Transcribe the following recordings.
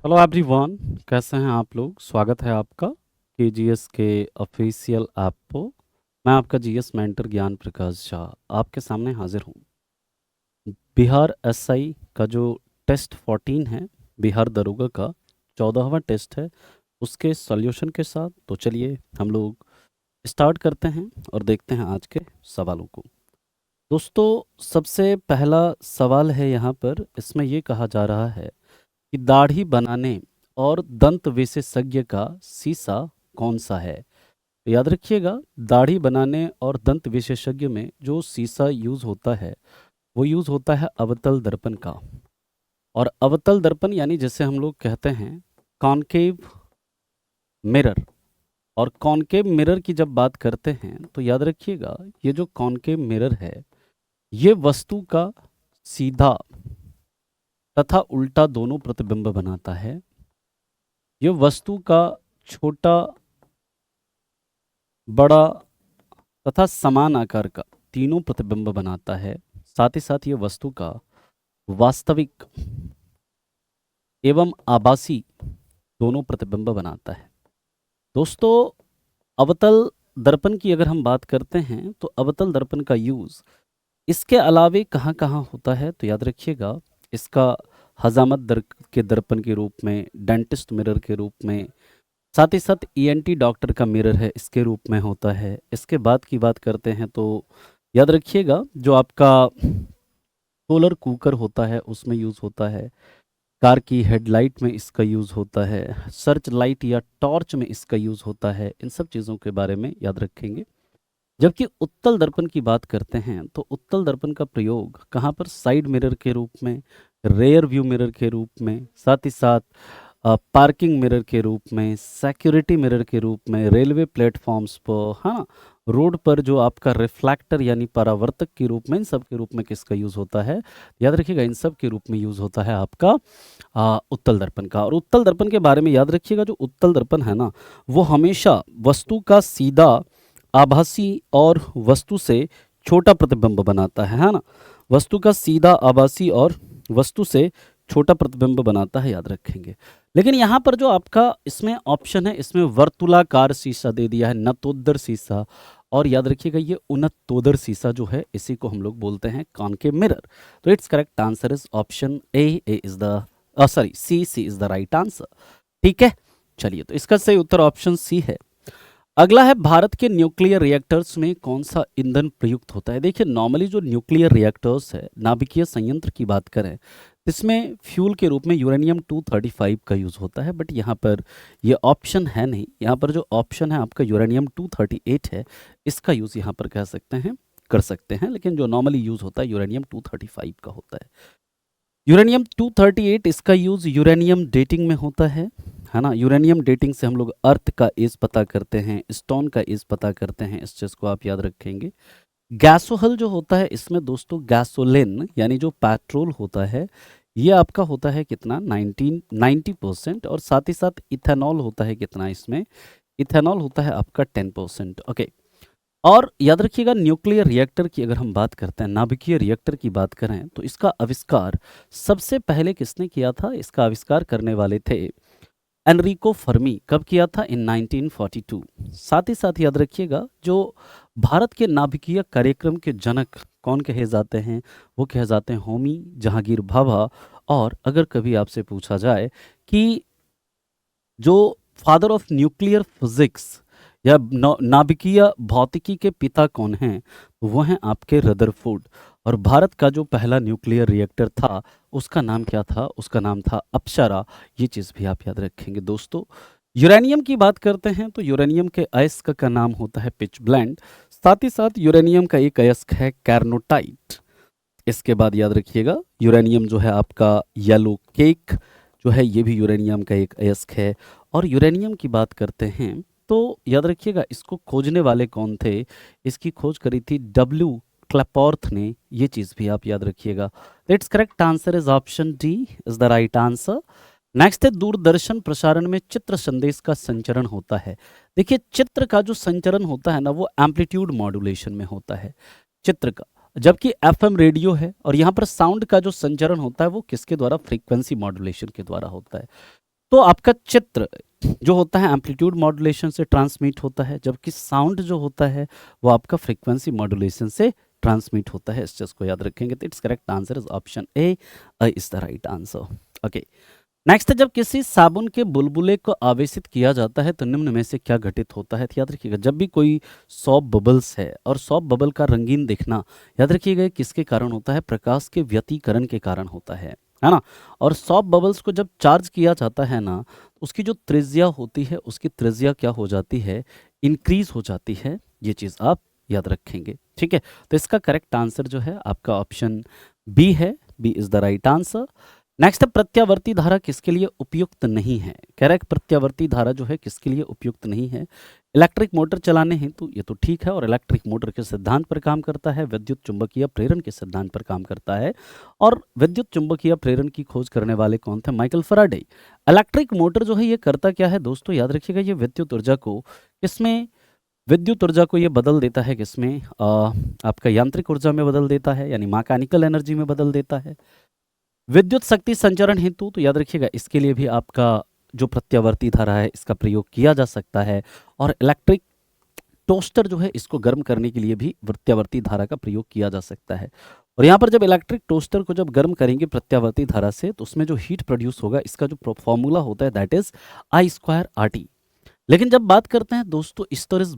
Hello everyone, कैसे हैं आप लोग। स्वागत है आपका केजीएस के ऑफिशियल ऐप पर। मैं आपका जीएस मेंटर ज्ञान प्रकाश झा आपके सामने हाजिर हूँ। बिहार एसआई का जो टेस्ट 14 है, बिहार दरोगा का 14वां टेस्ट है, उसके सॉल्यूशन के साथ। तो चलिए हम लोग स्टार्ट करते हैं और देखते हैं आज के सवालों को। दोस्तों, सबसे पहला सवाल है यहाँ पर। इसमें ये कहा जा रहा है कि दाढ़ी बनाने और दंत विशेषज्ञ का शीशा कौन सा है। तो याद रखिएगा, दाढ़ी बनाने और दंत विशेषज्ञ में जो शीशा यूज होता है वो यूज होता है अवतल दर्पण का। और अवतल दर्पण यानी जैसे हम लोग कहते हैं कॉनकेव मिरर। और कॉनकेव मिरर की जब बात करते हैं तो याद रखिएगा, ये जो कॉनकेव मिरर है ये वस्तु का सीधा तथा उल्टा दोनों प्रतिबिंब बनाता है। ये वस्तु का छोटा, बड़ा तथा समान आकार का तीनों प्रतिबिंब बनाता है। साथ ही साथ ये वस्तु का वास्तविक एवं आभासी दोनों प्रतिबिंब बनाता है। दोस्तों, अवतल दर्पण की अगर हम बात करते हैं तो अवतल दर्पण का यूज इसके अलावे कहाँ कहाँ होता है, तो याद रखिएगा, इसका हजामत के दर्पण के रूप में, डेंटिस्ट मिरर के रूप में, साथ ही साथ ईएनटी डॉक्टर का मिरर है इसके रूप में होता है। इसके बाद की बात करते हैं तो याद रखिएगा, जो आपका सोलर कुकर होता है उसमें यूज़ होता है। कार की हेडलाइट में इसका यूज़ होता है। सर्च लाइट या टॉर्च में इसका यूज़ होता है। इन सब चीज़ों के बारे में याद रखेंगे। जबकि उत्तल दर्पण की बात करते हैं तो उत्तल दर्पण का प्रयोग कहाँ पर, साइड मिरर के रूप में, रेयर व्यू मिरर के रूप में, साथ ही साथ पार्किंग मिरर के रूप में, सिक्योरिटी मिरर के रूप में, रेलवे प्लेटफॉर्म्स पर, हाँ, रोड पर जो आपका रिफ्लेक्टर यानी परावर्तक के रूप में, इन सब के रूप में किसका यूज़ होता है, याद रखिएगा, इन सब के रूप में यूज़ होता है आपका उत्तल दर्पण का। और उत्तल दर्पण के बारे में याद रखिएगा, जो उत्तल दर्पण है ना, वो हमेशा वस्तु का सीधा, आभासी और वस्तु से छोटा प्रतिबिंब बनाता है ना। वस्तु का सीधा, आभासी और वस्तु से छोटा प्रतिबिंब बनाता है, याद रखेंगे। लेकिन यहाँ पर जो आपका इसमें ऑप्शन है, इसमें वर्तुलाकार शीशा दे दिया है, नतोदर शीशा। और याद रखिएगा, ये उनतोदर शीशा जो है इसी को हम लोग बोलते हैं कॉनकेव मिरर। तो it's correct answer is option A is the sorry C is the right answer. ठीक है, चलिए, तो इसका सही उत्तर ऑप्शन सी है। अगला है, भारत के न्यूक्लियर रिएक्टर्स में कौन सा ईंधन प्रयुक्त होता है। देखिए, नॉर्मली जो न्यूक्लियर रिएक्टर्स है, नाभिकीय संयंत्र की बात करें, इसमें फ्यूल के रूप में यूरेनियम 235 का यूज़ होता है। बट यहाँ पर ये ऑप्शन है नहीं। यहाँ पर जो ऑप्शन है आपका यूरेनियम 238 है, इसका यूज़ यहाँ पर कह सकते हैं, कर सकते हैं। लेकिन जो नॉर्मली यूज़ होता है यूरेनियम 235 का होता है। यूरेनियम 238 इसका यूज़ यूरेनियम डेटिंग में होता है ना। यूरेनियम डेटिंग से हम लोग अर्थ का एज पता करते हैं, स्टोन का एज पता करते हैं। इस चीज़ को आप याद रखेंगे। गैसोहल जो होता है, इसमें दोस्तों गैसोलिन यानी जो पेट्रोल होता है, ये आपका होता है कितना, 90%। और साथ ही साथ इथेनॉल होता है कितना, इसमें इथेनॉल होता है आपका 10%। ओके। और याद रखिएगा, न्यूक्लियर रिएक्टर की अगर हम बात करते हैं, नाभिकीय रिएक्टर की बात करें, तो इसका आविष्कार सबसे पहले किसने किया था। इसका आविष्कार करने वाले थे एनरिको फर्मी। कब किया था, इन 1942। साथ ही साथ याद रखिएगा, जो भारत के नाभिकीय कार्यक्रम के जनक कौन कहे जाते हैं, वो कहे जाते हैं होमी जहांगीर भाभा। और अगर कभी आपसे पूछा जाए कि जो फादर ऑफ न्यूक्लियर फिजिक्स या नाभिकीय भौतिकी के पिता कौन हैं, तो वो हैं आपके रदरफोर्ड। और भारत का जो पहला न्यूक्लियर रिएक्टर था, उसका नाम क्या था, उसका नाम था अप्सरा। ये चीज़ भी आप याद रखेंगे। दोस्तों, यूरेनियम की बात करते हैं तो यूरेनियम के अयस्क का नाम होता है पिच ब्लेंड। साथ ही साथ यूरेनियम का एक अयस्क है कैर्नोटाइट। इसके बाद याद रखिएगा, यूरेनियम जो है आपका येलो केक जो है, ये भी यूरेनियम का एक अयस्क है। और यूरेनियम की बात करते हैं तो याद रखिएगा, इसको खोजने वाले कौन थे, इसकी खोज करी थी डब्ल्यू क्लैपॉर्थ ने। ये चीज़ भी आप याद रखिएगा। It's correct answer is option D is the right answer. Next है, दूरदर्शन प्रसारण में चित्र संदेश का संचरण होता है। देखिए, चित्र का जो संचरण होता है ना, वो एम्पलीट्यूड मॉड्यूलेशन में होता है चित्र का। जबकि एफएम रेडियो है, और यहाँ पर साउंड का जो संचरण होता है वो किसके द्वारा, फ्रीक्वेंसी मॉड्यूलेशन के द्वारा होता है। तो आपका चित्र जो होता है एम्पलीट्यूड मॉड्यूलेशन से ट्रांसमिट होता है, जबकि साउंड जो होता है वो आपका फ्रीक्वेंसी मॉड्यूलेशन से ट्रांसमिट होता है। इस चीज को याद रखेंगे। तो it's correct answer is option A is the right answer. Okay, next, जब किसी साबुन के बुलबुले को आवेशित किया जाता है तो निम्न में से क्या घटित होता है। तो याद रखिएगा, जब भी कोई सॉप बबल्स है और सॉप बबल का रंगीन दिखना, याद रखिएगा ये किसके कारण होता है, प्रकाश के व्यतिकरण के कारण होता है ना। और सॉप बबल्स को जब चार्ज किया जाता है ना, उसकी जो त्रिज्या होती है उसकी त्रिज्या क्या हो जाती है, इंक्रीज हो जाती है। ये चीज आप याद रखेंगे, ठीक है। तो इसका करेक्ट आंसर जो है आपका ऑप्शन बी है। B is the right answer. Next, प्रत्यावर्ती धारा किसके लिए उपयुक्त नहीं है। कह रहा है कि प्रत्यावर्ती धारा जो है किसके लिए उपयुक्त नहीं है। इलेक्ट्रिक मोटर चलाने हेतु ये तो ठीक है, और इलेक्ट्रिक मोटर के सिद्धांत पर काम करता है, विद्युत चुंबकीय प्रेरण के सिद्धांत पर काम करता है। और विद्युत चुंबकीय प्रेरण की खोज करने वाले कौन थे, माइकल फैराडे। इलेक्ट्रिक मोटर जो है ये करता क्या है दोस्तों, याद रखिएगा, ये विद्युत ऊर्जा को किसमें, विद्युत ऊर्जा को ये बदल देता है किसमें, आपका यांत्रिक ऊर्जा में बदल देता है, यानी मैकेनिकल एनर्जी में बदल देता है। विद्युत शक्ति संचरण हेतु तो याद रखिएगा इसके लिए भी आपका जो प्रत्यावर्ती धारा है इसका प्रयोग किया जा सकता है। और इलेक्ट्रिक टोस्टर जो है इसको गर्म करने के लिए भी प्रत्यावर्ती धारा का प्रयोग किया जा सकता है। और यहाँ पर जब इलेक्ट्रिक टोस्टर को जब गर्म करेंगे प्रत्यावर्ती धारा से, तो उसमें जो हीट प्रोड्यूस होगा इसका जो फॉर्मूला होता है दैट इज I²RT। लेकिन जब बात करते हैं दोस्तों स्टोरेज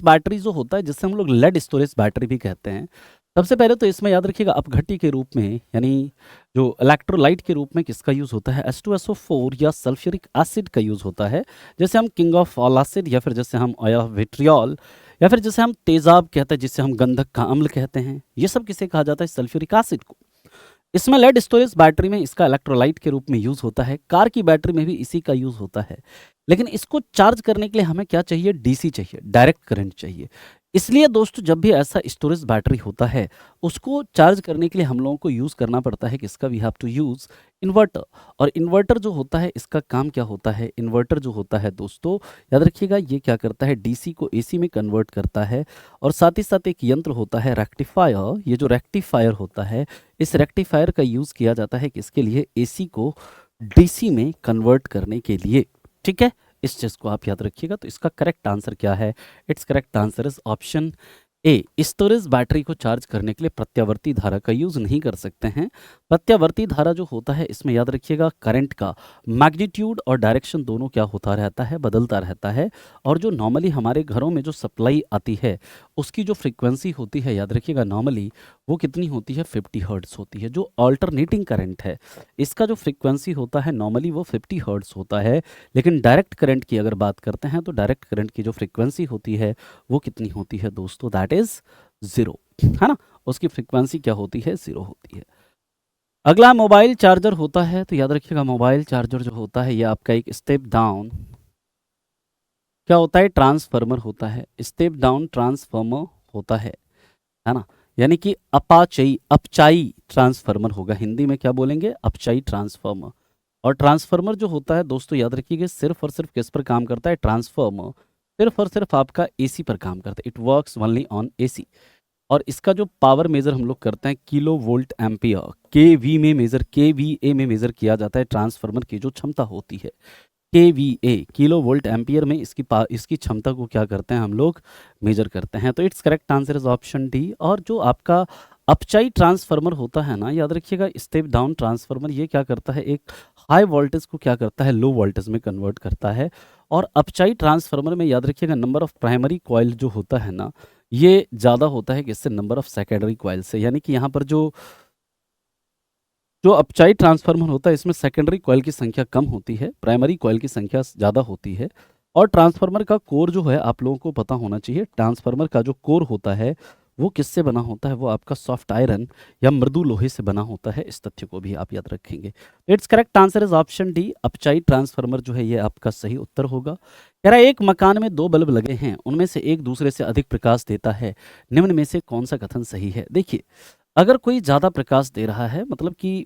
बैटरी जो होता है, जिससे हम लोग लेड स्टोरेज बैटरी भी कहते हैं, सबसे पहले तो इसमें याद रखिएगा अपघट्य के रूप में, यानी जो इलेक्ट्रोलाइट के रूप में किसका यूज होता है, H2SO4 या सल्फ्यूरिक एसिड का यूज होता है। जैसे हम किंग ऑफ ऑल एसिड, या फिर जैसे हम विट्रियल, या फिर जैसे हम तेजाब कहते हैं, जिसे हम गंधक का अम्ल कहते हैं, ये सब किसे कहा जाता है, सल्फ्यूरिक एसिड को। इसमें लेड स्टोरेज बैटरी में इसका इलेक्ट्रोलाइट के रूप में यूज होता है। कार की बैटरी में भी इसी का यूज होता है। लेकिन इसको चार्ज करने के लिए हमें क्या चाहिए, डीसी चाहिए, डायरेक्ट करंट चाहिए। इसलिए दोस्तों जब भी ऐसा स्टोरेज बैटरी होता है उसको चार्ज करने के लिए हम लोगों को यूज करना पड़ता है किसका, we have to use inverter. और इन्वर्टर जो होता है इसका काम क्या होता है, इन्वर्टर जो होता है दोस्तों याद रखिएगा ये क्या करता है, डीसी को एसी में कन्वर्ट करता है। और साथ ही साथ एक यंत्र होता है रेक्टिफायर। ये जो रेक्टिफायर होता है, इस रेक्टिफायर का यूज किया जाता है किसके लिए, एसी को डीसी में कन्वर्ट करने के लिए, ठीक है। इस चीज को आप याद रखिएगा। तो इसका करेक्ट आंसर क्या है, it's correct answer is option A. Storage battery को चार्ज करने के लिए प्रत्यावर्ती धारा का यूज नहीं कर सकते हैं। प्रत्यावर्ती धारा जो होता है इसमें याद रखिएगा करंट का मैग्नीट्यूड और डायरेक्शन दोनों क्या होता रहता है, बदलता रहता है। और जो नॉर्मली हमारे घरों में जो सप्लाई आती है उसकी जो फ्रीक्वेंसी होती है, याद रखिएगा नॉर्मली वो कितनी होती है, 50 हर्ट्स होती है। जो ऑल्टरनेटिंग करंट है इसका जो फ्रीक्वेंसी होता है नॉर्मली वो 50 हर्ट्स होता है। लेकिन डायरेक्ट करंट की अगर बात करते हैं तो डायरेक्ट करंट की जो फ्रीक्वेंसी होती है वो कितनी होती है दोस्तों, दैट इज 0, है ना। उसकी फ्रीक्वेंसी क्या होती है, 0 होती है। अगला मोबाइल चार्जर होता है। तो याद रखिएगा मोबाइल चार्जर जो होता है ये आपका एक स्टेप डाउन क्या होता है, ट्रांसफार्मर होता है। स्टेप डाउन ट्रांसफार्मर होता है ना। यानी कि अपचाई ट्रांसफार्मर होगा। हिंदी में क्या बोलेंगे, अपचाई ट्रांसफार्मर। और ट्रांसफार्मर जो होता है दोस्तों याद रखिएगा सिर्फ और सिर्फ किस पर काम करता है, ट्रांसफार्मर सिर्फ और सिर्फ आपका एसी पर काम करता है। It works only on AC. और इसका जो पावर मेजर हम लोग करते हैं किलो वोल्ट एम्पियर, केवी में मेजर, केवीए में मेजर किया जाता है ट्रांसफार्मर की जो क्षमता होती है। केवीए किलो वोल्ट एम्पियर में इसकी क्षमता को क्या करते हैं हम लोग, मेजर करते हैं। तो it's correct answer is option D. और जो आपका अपचाई ट्रांसफार्मर होता है ना, याद रखिएगा स्टेप डाउन ट्रांसफार्मर ये क्या करता है, एक हाई वोल्टेज को क्या करता है, लो वोल्टेज में कन्वर्ट करता है। और अपचाई ट्रांसफार्मर में याद रखिएगा नंबर ऑफ प्राइमरी कॉइल जो होता है ना ये ज़्यादा होता है किससे, नंबर ऑफ सेकेंडरी कॉइल से। यानी कि यहाँ पर जो जो अपचाई ट्रांसफार्मर होता है इसमें सेकेंडरी कॉइल की संख्या कम होती है, प्राइमरी कॉइल की संख्या ज़्यादा होती है। और ट्रांसफार्मर का कोर जो है आप लोगों को पता होना चाहिए, ट्रांसफार्मर का जो कोर होता है वो किससे बना होता है, वो आपका सॉफ्ट आयरन या मृदु लोहे से बना होता है। इस तथ्य को भी आप याद रखेंगे। It's correct answer is option D, अपचाई ट्रांसफार्मर जो है ये आपका सही उत्तर होगा। कह रहा है एक मकान में 2 बल्ब लगे हैं, उनमें से एक दूसरे से अधिक प्रकाश देता है, निम्न में से कौन सा कथन सही है। देखिए अगर कोई ज़्यादा प्रकाश दे रहा है मतलब कि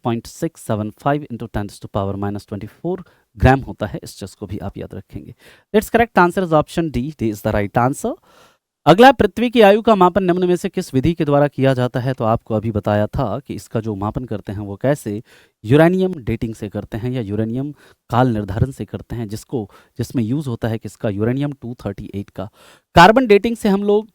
0.675 इंटू 10⁻⁻24 ग्राम होता है। इस चीज को भी आप याद रखेंगे। It's correct answer is option D is the right answer. अगला, पृथ्वी की आयु का मापन निम्न में से किस विधि के द्वारा किया जाता है? तो आपको अभी बताया था कि इसका जो मापन करते हैं वो कैसे, यूरेनियम डेटिंग से करते हैं या यूरेनियम काल निर्धारण से करते हैं, जिसमें यूज होता है किसका, यूरेनियम 238 का। कार्बन डेटिंग से हम लोग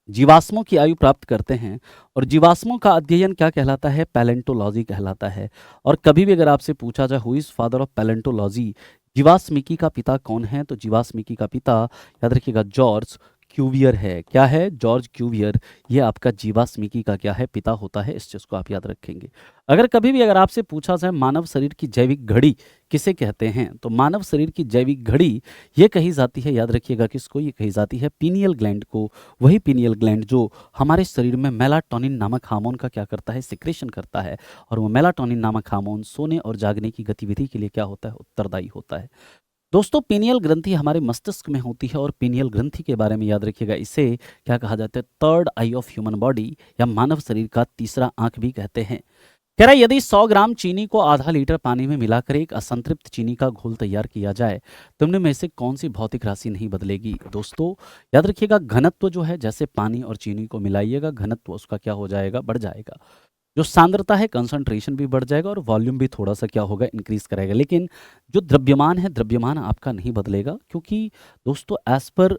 जीवाश्मों की आयु प्राप्त करते हैं, और जीवाश्मों का अध्ययन क्या कहलाता है, पैलेंटोलॉजी कहलाता है। और कभी भी अगर आपसे पूछा जाए who is father of palaeontology, जीवाश्मिकी का पिता कौन है, तो जीवाश्मिकी का पिता याद रखिएगा जॉर्ज क्यूवियर है। क्या है, जॉर्ज क्यूवियर, ये आपका जीवाश्मिकी का क्या है, पिता होता है। इस चीज को आप याद रखेंगे। अगर कभी भी अगर आपसे पूछा जाए मानव शरीर की जैविक घड़ी किसे कहते हैं, तो मानव शरीर की जैविक घड़ी ये कही जाती है, याद रखिएगा किसको, ये कही जाती है पीनियल ग्लैंड को। वही पीनियल ग्लैंड जो हमारे शरीर में मेलाटोनिन नामक हार्मोन का क्या करता है, सिक्रेशन करता है। और वो मेलाटोनिन नामक हार्मोन सोने और जागने की गतिविधि के लिए क्या होता है, उत्तरदायी होता है। दोस्तों, पीनियल ग्रंथि हमारे मस्तिष्क में होती है, और पीनियल ग्रंथि के बारे में याद रखिएगा, इसे क्या कहा जाता है, third I of human body या मानव शरीर का तीसरा आंख भी कहते हैं। कह रहा है यदि 100 ग्राम चीनी को आधा लीटर पानी में मिलाकर एक असंतृप्त चीनी का घोल तैयार किया जाए, तुमने में से कौन सी भौतिक राशि नहीं बदलेगी? दोस्तों याद रखिएगा, घनत्व जो है, जैसे पानी और चीनी को मिलाइएगा, घनत्व उसका क्या हो जाएगा, बढ़ जाएगा। जो सांद्रता है, कंसंट्रेशन भी बढ़ जाएगा, और वॉल्यूम भी थोड़ा सा क्या होगा, इंक्रीज करेगा। लेकिन जो द्रव्यमान है, द्रव्यमान आपका नहीं बदलेगा, क्योंकि दोस्तों एज पर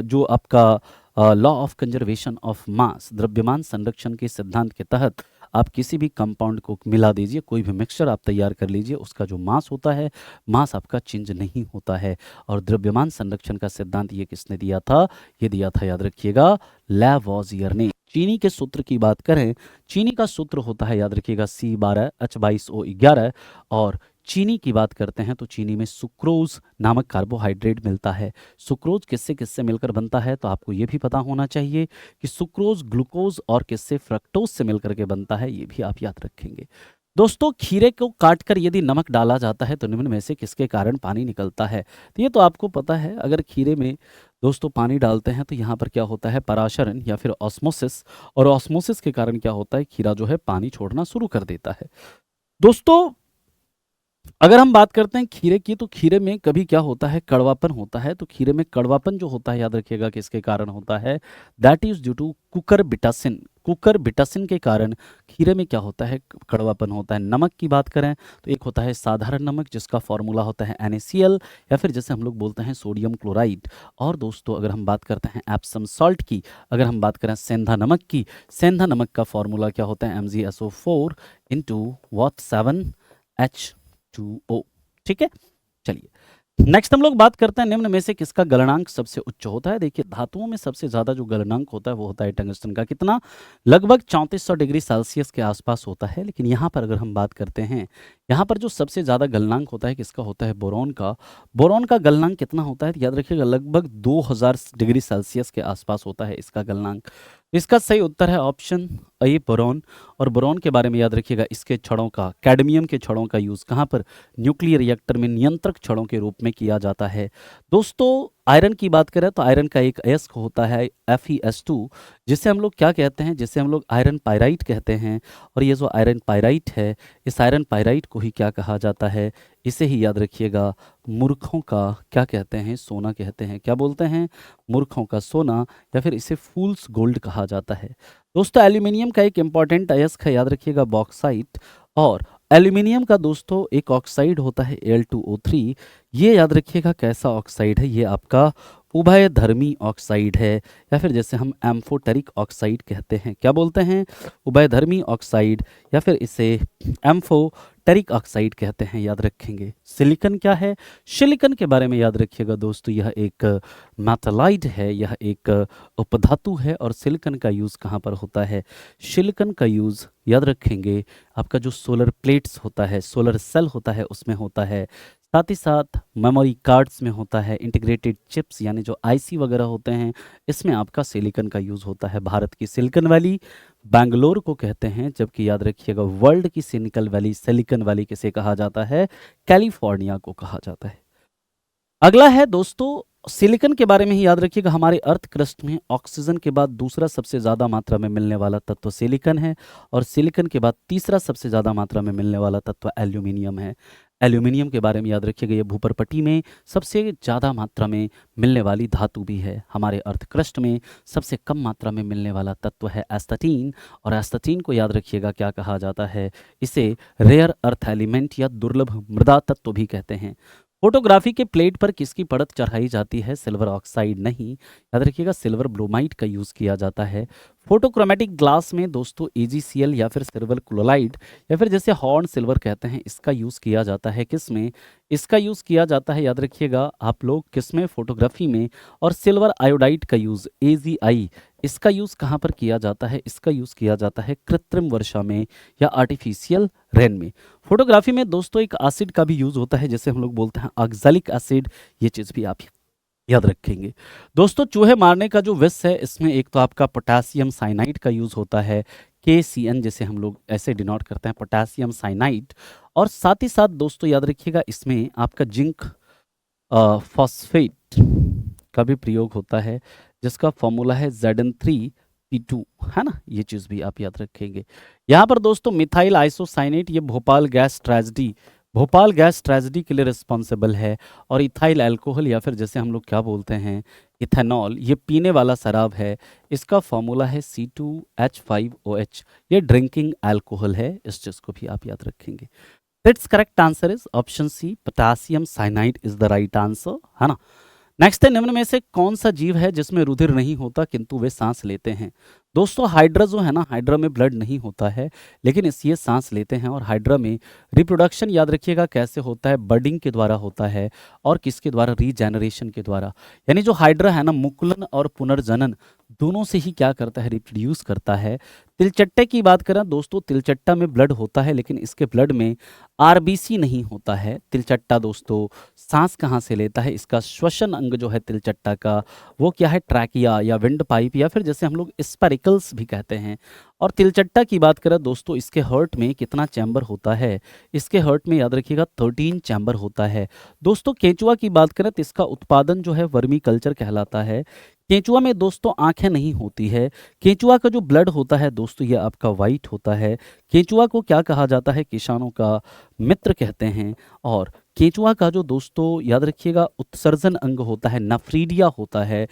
जो आपका law of conservation of mass, द्रव्यमान संरक्षण के सिद्धांत के तहत आप किसी भी कंपाउंड को मिला दीजिए, कोई भी मिक्सचर आप तैयार कर लीजिए, उसका जो मास होता है, मास आपका चेंज नहीं होता है। और द्रव्यमान संरक्षण का सिद्धांत ये किसने दिया था, ये दिया था, याद रखिएगा, लैवोजियर ने। चीनी के सूत्र की बात करें, चीनी का सूत्र होता है, याद रखिएगा, C12H22O11। और चीनी की बात करते हैं तो चीनी में सुक्रोज नामक कार्बोहाइड्रेट मिलता है। सुक्रोज किससे किससे मिलकर बनता है, तो आपको ये भी पता होना चाहिए कि सुक्रोज ग्लूकोज और किससे, फ्रक्टोज से मिलकर के बनता है, ये भी आप याद रखेंगे। दोस्तों खीरे को काटकर यदि नमक डाला जाता है तो निम्न में से किसके कारण पानी निकलता है? तो ये तो आपको पता है, अगर खीरे में दोस्तों पानी डालते हैं तो यहाँ पर क्या होता है, पराशरण या फिर ऑस्मोसिस, और ऑस्मोसिस के कारण क्या होता है, खीरा जो है पानी छोड़ना शुरू कर देता है। दोस्तों अगर हम बात करते हैं खीरे की, तो खीरे में कभी क्या होता है, कड़वापन होता है। तो खीरे में कड़वापन जो होता है, याद रखिएगा किसके कारण होता है, दैट इज ड्यू टू कुकरबिटासिन। कुकरबिटासिन के कारण खीरे में क्या होता है, कड़वापन होता है। नमक की बात करें तो एक होता है साधारण नमक जिसका फॉर्मूला होता है NaCl, या फिर जैसे हम लोग बोलते हैं सोडियम क्लोराइड। और दोस्तों अगर हम बात करते हैं एप्सम सॉल्ट की, अगर हम बात करें सेंधा नमक की, सेंधा नमक का फॉर्मूला क्या होता है, MgSO4 इंटू वॉट 7H2O। ठीक है, चलिए नेक्स्ट हम लोग बात करते हैं निम्न में से किसका गलनांक सबसे उच्च होता है। देखिए धातुओं में सबसे ज्यादा जो गलनांक होता है वो होता है टंगस्टन का। कितना, लगभग 3400 डिग्री सेल्सियस के आसपास होता है। लेकिन यहाँ पर अगर हम बात करते हैं, यहाँ पर जो सबसे ज्यादा गलनांक होता है किसका होता है, बोरॉन का। बोरॉन का गलनांक कितना होता है, याद रखिएगा लगभग 2000 डिग्री सेल्सियस के आसपास होता है इसका गलनांक। इसका सही उत्तर है ऑप्शन ए, बोरॉन। और बोरॉन के बारे में याद रखिएगा, इसके छड़ों का, कैडमियम के छड़ों का यूज कहाँ पर, न्यूक्लियर रिएक्टर में नियंत्रक छड़ों के रूप में किया जाता है। दोस्तों आयरन की बात करें तो आयरन का एक अयस्क होता है FeS2, जिसे हम लोग क्या कहते हैं, जिसे हम लोग आयरन पायराइट कहते हैं। और ये जो आयरन पायराइट है, इस आयरन पायराइट को ही क्या कहा जाता है, इसे ही याद रखिएगा मूर्खों का क्या कहते हैं, सोना कहते हैं। क्या बोलते हैं, मूर्खों का सोना, या फिर इसे फूल्स गोल्ड कहा जाता है। दोस्तों एल्यूमिनियम का एक इंपॉर्टेंट अयस्क है, याद रखिएगा बॉक्साइट। और एल्यूमिनियम का दोस्तों एक ऑक्साइड होता है Al2O3। ये याद रखिएगा कैसा ऑक्साइड है, ये आपका उभयधर्मी ऑक्साइड है, या फिर जैसे हम एम्फोटेरिक ऑक्साइड कहते हैं। क्या बोलते हैं, उभयधर्मी ऑक्साइड, या फिर इसे एम्फोटेरिक ऑक्साइड कहते हैं, याद रखेंगे। सिलिकन क्या है, सिलिकन के बारे में याद रखिएगा दोस्तों, यह एक मेटलाइड है, यह एक उपधातु है। और सिलिकन का यूज़ कहाँ पर होता है, सिलिकन का यूज़ याद रखेंगे आपका जो सोलर प्लेट्स होता है, सोलर सेल होता है, उसमें होता है। साथ ही साथ मेमोरी कार्ड्स में होता है, इंटीग्रेटेड चिप्स यानी जो IC वगैरह होते हैं, इसमें आपका सिलिकन का यूज़ होता है। भारत की सिलिकन वैली बैंगलोर को कहते हैं, जबकि याद रखिएगा वर्ल्ड की सिलिकन वैली किसे कहा जाता है, कैलिफोर्निया को कहा जाता है। अगला है दोस्तों सिलिकन के बारे में ही याद रखिएगा, हमारे अर्थ क्रस्ट में ऑक्सीजन के बाद दूसरा सबसे ज़्यादा मात्रा में मिलने वाला तत्व सिलिकन है, और सिलिकन के बाद तीसरा सबसे ज़्यादा मात्रा में मिलने वाला तत्व एल्यूमिनियम है। एल्यूमिनियम के बारे में याद रखिएगा, ये भूपर्पटी में सबसे ज़्यादा मात्रा में मिलने वाली धातु भी है। हमारे अर्थ क्रस्ट में सबसे कम मात्रा में मिलने वाला तत्व है एस्टाटीन, और एस्टाटीन को याद रखिएगा क्या कहा जाता है, इसे रेयर अर्थ एलिमेंट या दुर्लभ मृदा तत्व भी कहते हैं। फोटोग्राफी के प्लेट पर किसकी परत चढ़ाई जाती है, सिल्वर ऑक्साइड नहीं, याद रखिएगा सिल्वर ब्रोमाइड का यूज़ किया जाता है। फोटोक्रोमेटिक ग्लास में दोस्तों AgCl या फिर सिल्वर क्लोराइड, या फिर जैसे हॉर्न सिल्वर कहते हैं, इसका यूज़ किया जाता है। किस में, इसका यूज़ किया जाता है, याद रखिएगा आप लोग किस में, फोटोग्राफी में। और सिल्वर आयोडाइड का यूज़ AgI, इसका यूज़ कहाँ पर किया जाता है, इसका यूज़ किया जाता है कृत्रिम वर्षा में या आर्टिफिशियल रेन में। फोटोग्राफी में दोस्तों एक एसिड का भी यूज़ होता है, जैसे हम लोग बोलते हैं ऑक्सैलिक एसिड, ये चीज़ भी आप याद रखेंगे। दोस्तों चूहे मारने का जो विष है, इसमें एक तो आपका पोटेशियम साइनाइड का यूज़ होता है, KCN जिसे हम लोग ऐसे डिनोट करते हैं, पोटेशियम साइनाइड। और साथ ही साथ दोस्तों याद रखिएगा इसमें आपका जिंक फॉस्फेट का भी प्रयोग होता है, जिसका फॉर्मूला है Zn3P2, है ना, ये चीज़ भी आप याद रखेंगे। यहाँ पर दोस्तों मिथाइल आइसोसाइनेट, ये भोपाल गैस ट्रेजेडी के लिए रिस्पॉन्सिबल है। और इथाइल अल्कोहल या फिर जैसे हम लोग क्या बोलते हैं इथेनॉल, ये पीने वाला शराब है, इसका फॉर्मूला है C2H5OH, ये ड्रिंकिंग अल्कोहल है, इस चीज़ को भी आप याद रखेंगे। It's correct answer is option C, potassium cyanide is the right answer, है ना। नेक्स्ट है, निम्न में से कौन सा जीव है जिसमें रुधिर नहीं होता किंतु वे सांस लेते हैं। दोस्तों हाइड्रा जो है ना, हाइड्रा में ब्लड नहीं होता है, लेकिन ये सांस लेते हैं। और हाइड्रा में रिप्रोडक्शन याद रखिएगा कैसे होता है, बर्डिंग के द्वारा होता है, और किसके द्वारा, रीजेनरेशन के द्वारा। यानी जो हाइड्रा है ना, मुकुलन और पुनर्जनन दोनों से ही क्या करता है, रिप्रोड्यूस करता है। तिलचट्टे की बात करें दोस्तों, तिलचट्टा में ब्लड होता है लेकिन इसके ब्लड में आरबीसी नहीं होता है। तिलचट्टा दोस्तों सांस कहाँ से लेता है, इसका श्वसन अंग जो है तिलचट्टा का वो क्या है, ट्रैकिया या विंड पाइप या फिर जैसे हम लोग स्पेरिकल्स भी कहते हैं। और तिलचट्टा की बात करें दोस्तों, इसके हर्ट में कितना चैम्बर होता है, इसके हर्ट में याद रखिएगा 13 चैम्बर होता है। दोस्तों केंचुआ की बात करें तो इसका उत्पादन जो है वर्मी कल्चर कहलाता है। केंचुआ में दोस्तों आंखें नहीं होती है। केंचुआ का जो ब्लड होता है दोस्तों ये आपका वाइट होता है। केंचुआ को क्या कहा जाता है, किसानों का मित्र कहते हैं। और केंचुआ का जो दोस्तों याद रखिएगा उत्सर्जन अंग होता है, नफ्रीडिया होता है।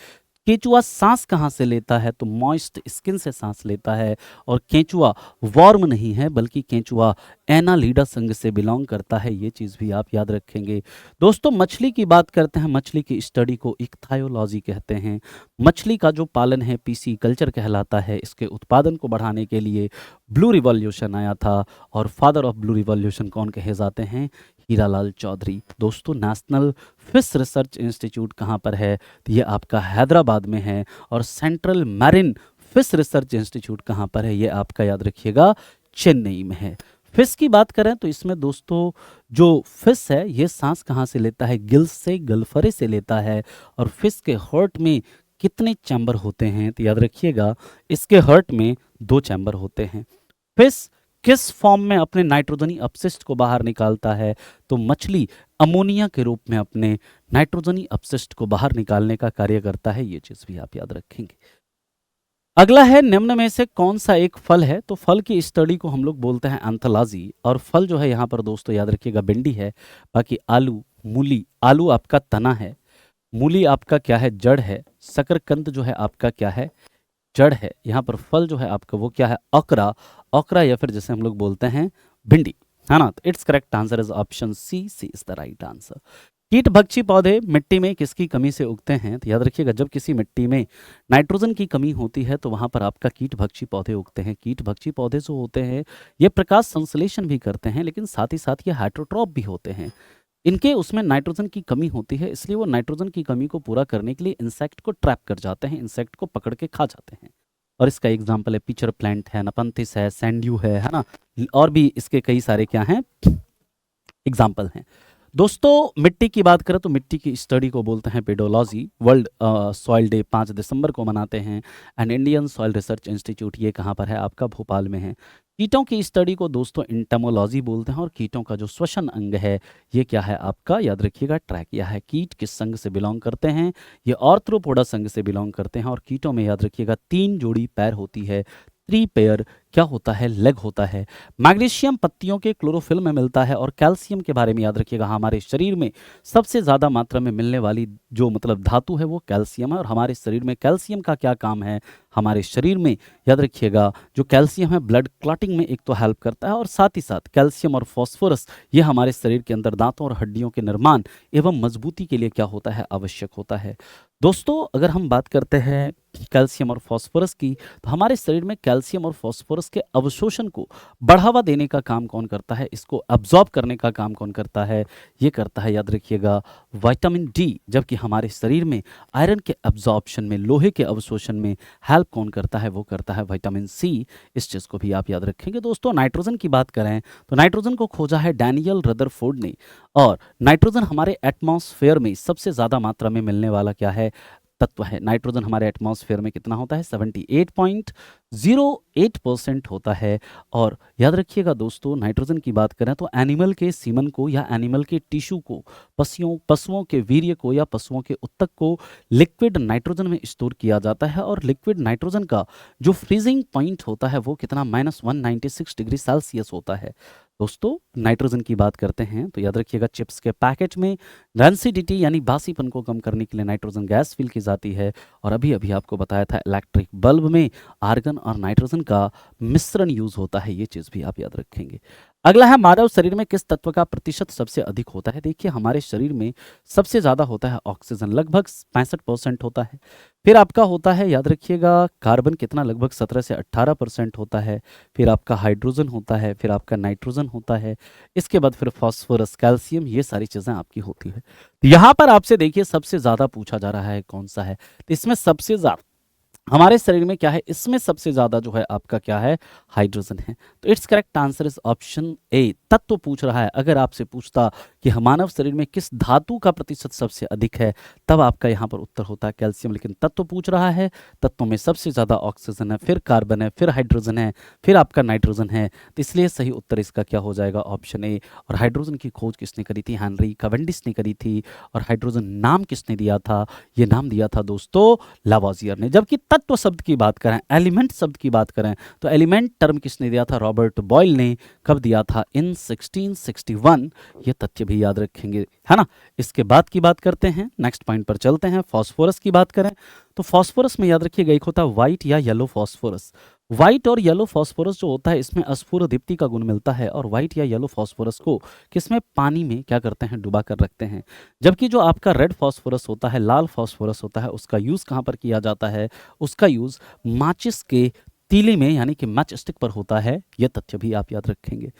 केंचुआ सांस कहाँ से लेता है, तो मॉइस्ट स्किन से सांस लेता है। और केंचुआ वॉर्म नहीं है बल्कि केंचुआ एनालिडा संघ से बिलोंग करता है, ये चीज़ भी आप याद रखेंगे। दोस्तों मछली की बात करते हैं, मछली की स्टडी को इक्थायोलॉजी कहते हैं। मछली का जो पालन है पीसी कल्चर कहलाता है। इसके उत्पादन को बढ़ाने के लिए ब्लू रिवॉल्यूशन आया था और फादर ऑफ ब्लू रिवॉल्यूशन कौन कहे जाते हैं, हीरालाल चौधरी। दोस्तों नेशनल फिश रिसर्च इंस्टीट्यूट कहाँ पर है, तो ये आपका हैदराबाद में है। और central marine fish research institute कहाँ पर है, ये आपका याद रखिएगा चेन्नई में है। फिश की बात करें तो इसमें दोस्तों जो फिश है ये सांस कहाँ से लेता है, गिल्स से, गलफरे से लेता है। और फिश के हर्ट में कितने चैम्बर होते हैं, तो याद रखिएगा इसके हर्ट में 2 चैम्बर होते हैं। फिश किस फॉर्म में अपने नाइट्रोजनी अपशिष्ट को बाहर निकालता है, तो मछली अमोनिया के रूप में अपने नाइट्रोजनी अपशिष्ट को बाहर निकालने का कार्य करता है, ये चीज भी आप याद रखेंगे। अगला है निम्न में से कौन सा एक फल है, तो फल की स्टडी को हम लोग बोलते हैं एंथोलॉजी। और फल जो है यहाँ पर दोस्तों याद रखिएगा भिंडी है। बाकी आलू, मूली, आलू आपका तना है, मूली आपका क्या है, जड़ है। शकरकंद जो है आपका क्या है, जड़ है। यहाँ पर फल जो है आपका वो क्या है, ओकरा, ओकरा या फिर जैसे हम लोग बोलते हैं भिंडी, है ना। तो it's correct answer is option C, C is the right answer. कीट भक्षी पौधे मिट्टी में किसकी कमी से उगते हैं, तो याद रखिएगा जब किसी मिट्टी में नाइट्रोजन की कमी होती है तो वहां पर आपका कीट भक्षी पौधे उगते हैं। कीट भक्षी पौधे जो होते हैं ये प्रकाश संश्लेषण भी करते हैं लेकिन साथ ही साथ ये हाइड्रोट्रॉप भी होते हैं। इनके उसमें नाइट्रोजन की कमी होती है इसलिए वो नाइट्रोजन की कमी को पूरा करने के लिए इंसेक्ट को ट्रैप कर जाते हैं, इंसेक्ट को पकड़ के खा जाते हैं। और इसका एग्जाम्पल है पिचर प्लांट है, नपंथिस है, सैंड्यू है ना। और भी इसके कई सारे क्या हैं एग्जाम्पल हैं। दोस्तों मिट्टी की बात करें तो मिट्टी की स्टडी को बोलते हैं पेडोलॉजी। वर्ल्ड सॉइल डे 5 दिसंबर को मनाते हैं। And Indian soil research institute ये कहाँ पर है, आपका भोपाल में है। कीटों की स्टडी को दोस्तों इंटमोलॉजी बोलते हैं। और कीटों का जो श्वसन अंग है ये क्या है आपका, याद रखिएगा ट्रैकिया है। कीट किस संघ से बिलोंग करते हैं, ये आर्थ्रोपोडा संघ से बिलोंग करते हैं। और कीटों में याद रखिएगा 3 जोड़ी पैर होती है, 3 पेयर क्या होता है, लेग होता है। मैग्नीशियम पत्तियों के क्लोरोफिल में मिलता है। और कैल्शियम के बारे में याद रखिएगा, हमारे शरीर में सबसे ज़्यादा मात्रा में मिलने वाली जो मतलब धातु है वो कैल्शियम है। और हमारे शरीर में कैल्शियम का क्या काम है, हमारे शरीर में याद रखिएगा जो कैल्शियम है ब्लड क्लॉटिंग में एक तो हेल्प करता है और साथ ही साथ कैल्शियम और फॉस्फोरस ये हमारे शरीर के अंदर दांतों और हड्डियों के निर्माण एवं मजबूती के लिए क्या होता है, आवश्यक होता है। दोस्तों अगर हम बात करते हैं कैल्शियम और फॉस्फोरस की, तो हमारे शरीर में कैल्शियम और फॉस्फोरस के अवशोषण को बढ़ावा देने का काम कौन करता है, इसको एब्जॉर्ब करने का काम कौन करता है, ये करता है याद रखिएगा विटामिन डी। जबकि हमारे शरीर में आयरन के एब्जॉर्प्शन में, लोहे के अवशोषण में हेल्प कौन करता है, वो करता है विटामिन सी। इस चीज़ को भी आप याद रखेंगे। दोस्तों नाइट्रोजन की बात करें तो नाइट्रोजन को खोजा है डैनियल रदरफोर्ड ने। और नाइट्रोजन हमारे एटमॉस्फेयर में सबसे ज़्यादा मात्रा में मिलने वाला क्या है, तत्व है। नाइट्रोजन हमारे एटमॉस्फेयर में कितना होता है, 78.08% होता है। और याद रखिएगा दोस्तों नाइट्रोजन की बात करें तो एनिमल के सीमन को या एनिमल के टिश्यू को, पशुओं के वीर्य को या पशुओं के उत्तक को लिक्विड नाइट्रोजन में स्टोर किया जाता है। और लिक्विड नाइट्रोजन का जो फ्रीजिंग पॉइंट होता है वो कितना, -196 डिग्री सेल्सियस होता है। दोस्तों नाइट्रोजन की बात करते हैं तो याद रखिएगा चिप्स के पैकेट में रेंसिडिटी यानी बासीपन को कम करने के लिए नाइट्रोजन गैस फिल की जाती है। और अभी अभी आपको बताया था इलेक्ट्रिक बल्ब में आर्गन और नाइट्रोजन का मिश्रण यूज होता है, ये चीज़ भी आप याद रखेंगे। अगला है मानव शरीर में किस तत्व का प्रतिशत सबसे अधिक होता है। देखिए हमारे शरीर में सबसे ज़्यादा होता है ऑक्सीजन, लगभग 65% होता है। फिर आपका होता है याद रखिएगा कार्बन, कितना, लगभग 17 से 18% होता है। फिर आपका हाइड्रोजन होता है, फिर आपका नाइट्रोजन होता है। इसके बाद फिर फास्फोरस, कैल्शियम, ये सारी चीज़ें आपकी होती है। तो यहाँ पर आपसे देखिए सबसे ज़्यादा पूछा जा रहा है कौन सा है, तो इसमें सबसे ज़्यादा हमारे शरीर में क्या है, इसमें सबसे ज्यादा जो है आपका क्या है, हाइड्रोजन है। तो it's correct answer is option ए। तत्व पूछ रहा है, अगर आपसे पूछता कि मानव शरीर में किस धातु का प्रतिशत सबसे अधिक है, तब आपका यहाँ पर उत्तर होता है कैल्शियम। लेकिन तत्व पूछ रहा है, तत्वों में सबसे ज्यादा ऑक्सीजन है, फिर कार्बन है, फिर हाइड्रोजन है, फिर आपका नाइट्रोजन है। तो इसलिए सही उत्तर इसका क्या हो जाएगा, ऑप्शन ए। और हाइड्रोजन की खोज किसने करी थी, हेनरी कैवेंडिश ने करी थी। और हाइड्रोजन नाम किसने दिया था, ये नाम दिया था दोस्तों लावोजियर ने। जबकि तत्व शब्द की बात करें, एलिमेंट शब्द की बात करें, तो एलिमेंट टर्म किसने दिया था, रॉबर्ट बॉयल ने। कब दिया था, इन 1661। ये तथ्य भी याद रखेंगे, है ना। इसके बाद की बात करते हैं, नेक्स्ट पॉइंट पर चलते हैं। फास्फोरस की बात करें तो फास्फोरस में याद रखिएगा एक होता है व्हाइट या येलो फास्फोरस। व्हाइट और येलो फास्फोरस जो होता है, इसमें अस्फुर दीप्ति का गुण मिलता है। और व्हाइट या येलो फास्फोरस को किसमें, पानी में क्या करते हैं, डुबा कर रखते हैं। जबकि जो आपका रेड फास्फोरस होता है, लाल फास्फोरस होता है, उसका यूज कहाँ पर किया जाता है, उसका यूज माचिस के तीली में यानी कि मैच स्टिक पर होता है। यह तथ्य भी आप याद रखेंगे।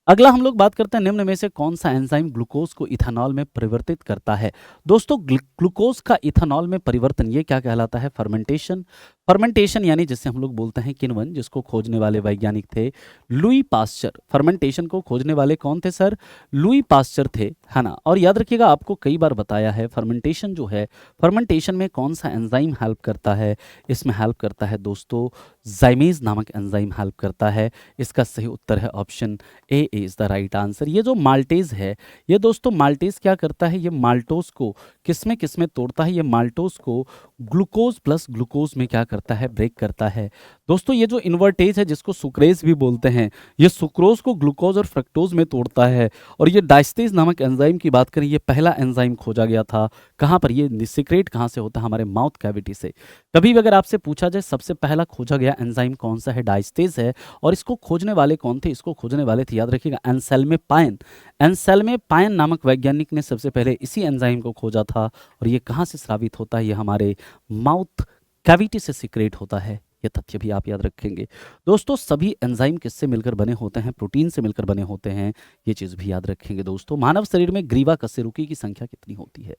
अगला हम लोग बात करते हैं, निम्न में से कौन सा एंजाइम ग्लूकोज को इथेनॉल में परिवर्तित करता है। दोस्तों ग्लूकोज का इथेनॉल में परिवर्तन ये क्या कहलाता है, फर्मेंटेशन। फर्मेंटेशन यानी जिसे हम लोग बोलते हैं किण्वन, जिसको खोजने वाले वैज्ञानिक थे लुई पास्चर। फर्मेंटेशन को खोजने वाले कौन थे सर, लुई पास्चर थे, है ना। और याद रखिएगा, आपको कई बार बताया है फर्मेंटेशन जो है, फर्मेंटेशन में कौन सा एंजाइम हेल्प करता है, इसमें हेल्प करता है दोस्तों जाइमेज नामक एंजाइम हेल्प करता है। इसका सही उत्तर है option A is the right answer. ये जो माल्टेज है, ये दोस्तों माल्टेज क्या करता है, ये माल्टोज को किसमें तोड़ता है, ये माल्टोज को ग्लूकोज प्लस ग्लूकोज में क्या करता है, ब्रेक करता है। दोस्तों ये जो इन्वर्टेज है, जिसको सुक्रेज भी बोलते हैं, ये सुक्रोज को ग्लूकोज और फ्रक्टोज में तोड़ता है। और ये डायस्टेज नामक एंजाइम की बात करें, ये पहला एंजाइम खोजा गया था कहाँ पर, ये सीक्रेट कहाँ से होता है, हमारे माउथ कैविटी से। कभी भी अगर आपसे पूछा जाए सबसे पहला खोजा गया एंजाइम कौन सा है, डायस्टेज है। और इसको खोजने वाले कौन थे, इसको खोजने वाले थे, याद रखिएगा, एंसेल्मे पाइन। एंसेल्मे पाइन नामक वैज्ञानिक ने सबसे पहले इसी एंजाइम को खोजा था। और ये कहाँ से स्रावित होता है, ये हमारे माउथ कैविटी से सीक्रेट होता है। ये तथ्य भी आप याद रखेंगे। दोस्तों सभी एंजाइम किससे मिलकर बने होते हैं, प्रोटीन से मिलकर बने होते हैं। ये चीज भी याद रखेंगे। दोस्तों मानव शरीर में ग्रीवा कशेरुकी की संख्या कितनी होती है।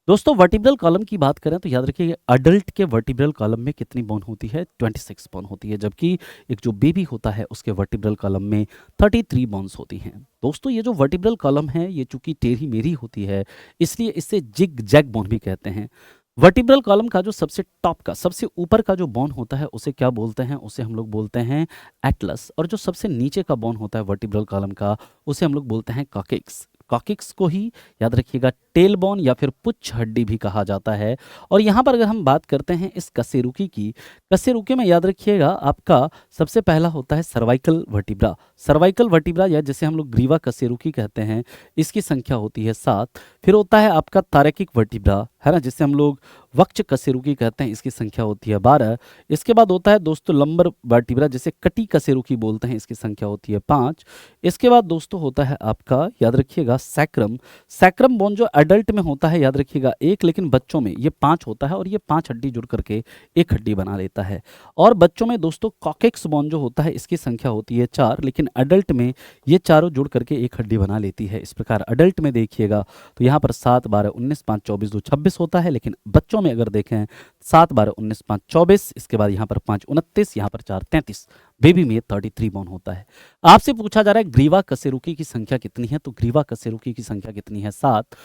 दोस्तों वर्टिब्रल कॉलम की बात करें तो याद रखिए, अडल्ट के वर्टिब्रल कॉलम में कितनी बोन होती है, 26 बोन होती है। जबकि एक जो बेबी होता है उसके वर्टिब्रल कॉलम में 33 बोन्स होती हैं। दोस्तों ये जो वर्टिब्रल कॉलम है, ये चूंकि टेढ़ी मेढ़ी होती है, इसलिए इसे जिग जैग बोन भी कहते हैं। वर्टिब्रल कॉलम का जो सबसे टॉप का, सबसे ऊपर का जो बोन होता है, उसे क्या बोलते हैं, उसे हम लोग बोलते हैं एटलस। और जो सबसे नीचे का बोन होता है वर्टिब्रल कॉलम का, उसे हम लोग बोलते हैं कॉकेक्स। कॉकेक्स को ही याद रखिएगा टेल बोन या फिर पुच्छ हड्डी भी कहा जाता है। और यहाँ पर अगर हम बात करते हैं इस कशेरुकी की, कशेरुकी में याद रखिएगा आपका सबसे पहला होता है सर्वाइकल वर्टिब्रा। सर्वाइकल वर्टिब्रा या जिसे हम लोग ग्रीवा कशेरुकी कहते हैं, इसकी संख्या होती है 7। फिर होता है आपका तारकिक वर्टिब्रा, है ना, जिसे हम लोग वक्ष कशेरुकी कहते हैं, इसकी संख्या होती है 12। इसके बाद होता है दोस्तों लंबर वर्टिब्रा, जिसे कटी कशेरुकी बोलते हैं, इसकी संख्या होती है 5। इसके बाद दोस्तों होता है आपका, याद रखिएगा, सैक्रम। सैक्रम बोन जो एडल्ट में होता है, याद रखिएगा 1, लेकिन बच्चों में ये 5 होता है। और ये 5 हड्डी जुड़ करके एक हड्डी बना लेता है। और बच्चों में दोस्तों कॉकेक्स बोन जो होता है, इसकी संख्या होती है 4, लेकिन एडल्ट में ये चारों जुड़ करके एक हड्डी बना लेती है। इस प्रकार एडल्ट में देखिएगा तो यहाँ पर 7, 12, 19, 5, 24, 2, 26 होता है। लेकिन बच्चों में अगर देखें 7, 12, 19, 5, 24, इसके बाद यहाँ पर 5, 29, यहाँ पर 4, 33। बेबी में 33 बोन होता है। आपसे पूछा जा रहा है ग्रीवा कशेरुकी की संख्या कितनी है, तो ग्रीवा कशेरुकी की संख्या कितनी है, 7।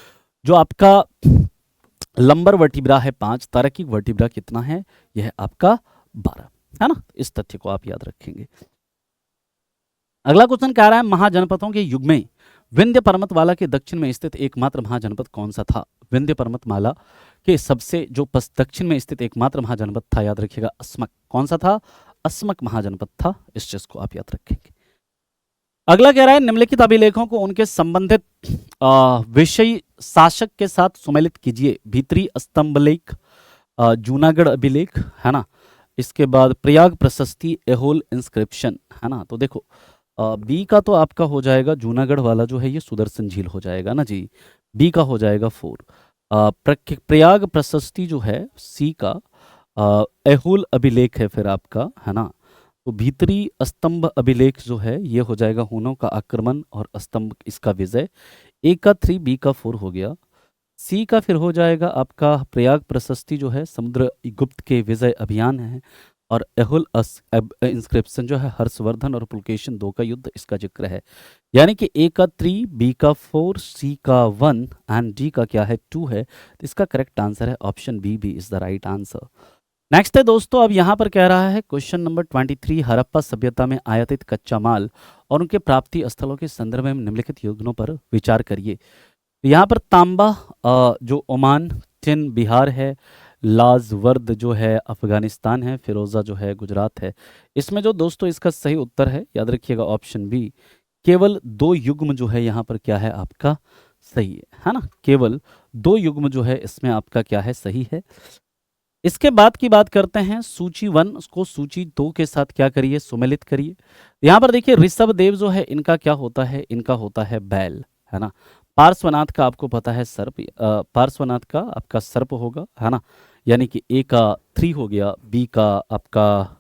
जो आपका लंबर वर्टिब्रा है 5, तारकिक वर्टिब्रा कितना है, यह है आपका 12, है ना। इस तथ्य को आप याद रखेंगे। अगला क्वेश्चन कह रहा है, महाजनपदों के युग में विंध्य पर्वतमाला के दक्षिण में स्थित एकमात्र महाजनपद कौन सा था। विंध्य पर्वतमाला के सबसे जो दक्षिण में स्थित एकमात्र महाजनपद था, याद रखिएगा अस्मक। कौन सा था, अस्मक महाजनपद था। इस चीज को आप याद रखेंगे। अगला कह रहा है, निम्नलिखित अभिलेखों को उनके संबंधित विषय शासक के साथ सुमेलित कीजिए। भीतरी स्तंभलेख, जूनागढ़ अभिलेख, है ना। इसके बाद प्रयाग प्रशस्ति, एहोल इंस्क्रिप्शन, है ना। तो देखो बी का तो आपका हो जाएगा जूनागढ़ वाला जो है, ये सुदर्शन झील हो जाएगा ना जी, बी का हो जाएगा 4। प्रयाग प्रशस्ति जो है सी का, एहोल अभिलेख है फिर आपका, है ना। तो भीतरी स्तंभ अभिलेख जो है, ये हो जाएगा हुनों का आक्रमण और स्तंभ इसका विजय। ए का 3, बी का 4 हो गया। सी का फिर हो जाएगा आपका प्रयाग प्रशस्ति जो है समुद्रगुप्त के विजय अभियान है। और एहुल इंस्क्रिप्शन जो है हर्षवर्धन और पुलकेशिन दो का युद्ध, इसका जिक्र है। यानी कि ए का 3, बी का 4, सी का 1 एंड डी का क्या है 2 है। तो इसका करेक्ट आंसर है ऑप्शन बी भी is the right answer. Next है दोस्तों, अब यहाँ पर कह रहा है क्वेश्चन नंबर 23, हड़प्पा सभ्यता में आयातित कच्चा माल और उनके प्राप्ति स्थलों के संदर्भ में निम्नलिखित युग्मों पर विचार करिए। तो यहाँ पर तांबा जो ओमान, टिन बिहार है, लाजवर्द जो है अफगानिस्तान है, फिरोजा जो है गुजरात है। इसमें जो दोस्तों इसका सही उत्तर है, याद रखिएगा ऑप्शन बी, केवल 2 युग्म जो है यहाँ पर क्या है आपका सही है ना। केवल 2 युग्म जो है इसमें आपका क्या है सही है। इसके बाद की बात करते हैं, सूची 1 को सूची 2 के साथ क्या करिए सम्मिलित करिए। यहाँ पर देखिए ऋषभ देव जो है इनका क्या होता है, इनका होता है बैल, है ना। पार्श्वनाथ का आपको पता है सर्प, पार्श्वनाथ का आपका सर्प होगा, है ना। यानी कि ए का 3 हो गया, बी का आपका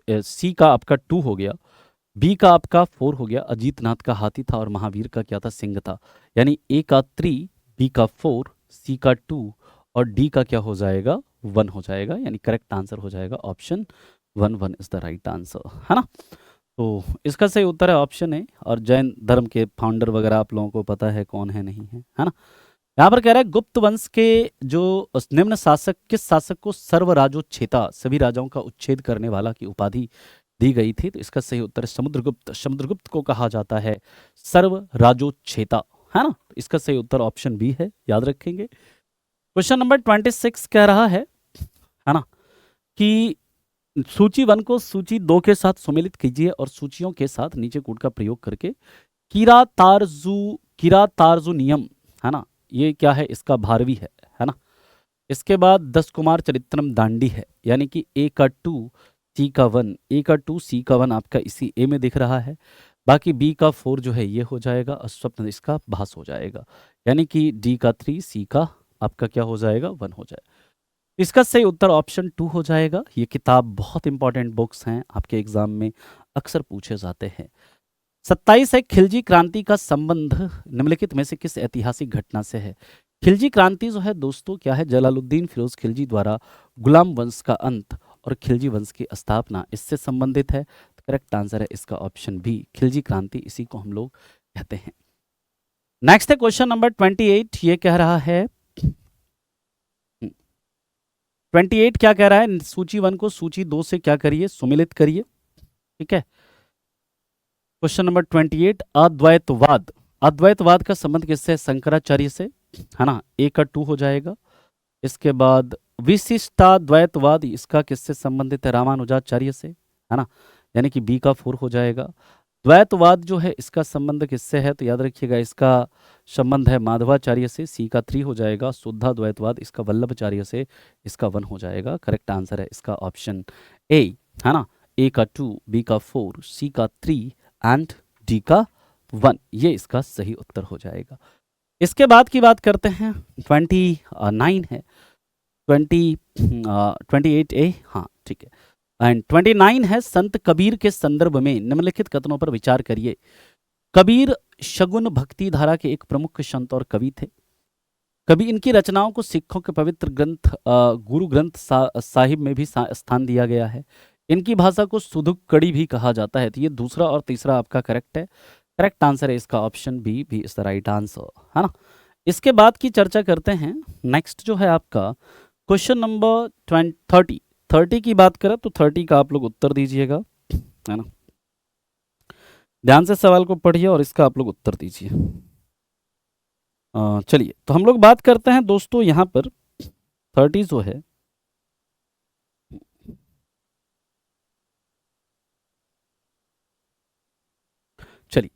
सी का आपका 2 हो गया, बी का आपका 4 हो गया, अजीतनाथ का हाथी था और महावीर का क्या था सिंह था। यानी ए का 3, बी का 4, सी का 2 और डी का क्या हो जाएगा 1 हो जाएगा। यानी करेक्ट आंसर हो जाएगा option 1, 1 is the right answer, है ना। तो इसका सही उत्तर है ऑप्शन ए। और जैन धर्म के फाउंडर वगैरह आप लोगों को पता है कौन है नहीं है ना। यहाँ पर कह रहा है गुप्त वंश के जो निम्न शासक, किस शासक को सर्वराजोच्छेता, सभी राजाओं का उच्छेद करने वाला की उपाधि दी गई थी। तो इसका सही उत्तर है समुद्रगुप्त। समुद्रगुप्त को कहा जाता है सर्वराजोच्छेता, है ना। तो इसका सही उत्तर ऑप्शन बी है, याद रखेंगे। क्वेश्चन नंबर 26 कह रहा है ना, कि सूची 1 को सूची 2 के साथ सम्मिलित कीजिए और सूचियों के साथ नीचे कूट का प्रयोग करके किरातार्जु नियम, है ना, ये क्या है इसका भारवी है ना। इसके बाद 10 कुमार चरित्रम दांडी है। यानी कि ए का 2, सी का 1, ए का 2, सी का 1 आपका इसी ए में दिख रहा है। बाकी बी का 4 जो है ये हो जाएगा और स्वप्न इसका भास हो जाएगा। यानी कि डी का 3, सी का आपका क्या हो जाएगा 1 हो जाएगा। इसका सही उत्तर ऑप्शन 2 हो जाएगा। ये किताब बहुत इंपॉर्टेंट बुक्स हैं, आपके एग्जाम में अक्सर पूछे जाते हैं। 27 है, खिलजी क्रांति का संबंध निम्नलिखित में से किस ऐतिहासिक घटना से है। खिलजी क्रांति जो है दोस्तों क्या है, जलालुद्दीन फिरोज खिलजी द्वारा गुलाम वंश का अंत और खिलजी वंश की स्थापना, इससे संबंधित है। तो करेक्ट आंसर है इसका ऑप्शन बी, खिलजी क्रांति, इसी को हम लोग कहते हैं। नेक्स्ट है क्वेश्चन नंबर 28, ये कह रहा है 28 क्या कह रहा है, सूची 1 को सूची 2 से क्या करिए सम्मिलित करिए। ठीक है, क्वेश्चन नंबर 28, अद्वैतवाद। अद्वैतवाद का संबंध किससे है, शंकराचार्य से, है ना। ए का 2 हो जाएगा। इसके बाद विशिष्टाद्वैतवाद, इसका किससे संबंधित है, रामानुजाचार्य से, है ना। यानी कि बी का 4 हो जाएगा। द्वैतवाद जो है इसका संबंध किससे है, तो याद रखिएगा इसका संबंध है माधवाचार्य से, सी का 3 हो जाएगा। शुद्धा द्वैतवाद इसका वल्लभाचार्य से, इसका 1 हो जाएगा। करेक्ट आंसर है इसका ऑप्शन ए, है ना। ए का 2, बी का 4, सी का 3 एंड डी का 1, ये इसका सही उत्तर हो जाएगा। इसके बाद की बात करते हैं, 29 है, 28 ए, हाँ ठीक है। एंड 29 है, संत कबीर के संदर्भ में निम्नलिखित कथनों पर विचार करिए। कबीर शगुन भक्ति धारा के एक प्रमुख संत और कवि थे। कभी इनकी रचनाओं को सिखों के पवित्र ग्रंथ गुरु ग्रंथ साहिब में भी स्थान दिया गया है। इनकी भाषा को सुधुक्कड़ी भी कहा जाता है। तो ये दूसरा और तीसरा आपका करेक्ट है। करेक्ट आंसर है इसका ऑप्शन बी भी इज द राइट आंसर, है ना। इसके बाद की चर्चा करते हैं। नेक्स्ट जो है आपका क्वेश्चन नंबर 30 की बात करें तो 30 का आप लोग उत्तर दीजिएगा, है ना। ध्यान से सवाल को पढ़िए और इसका आप लोग उत्तर दीजिए। चलिए तो हम लोग बात करते हैं दोस्तों यहाँ पर 30 जो है, चलिए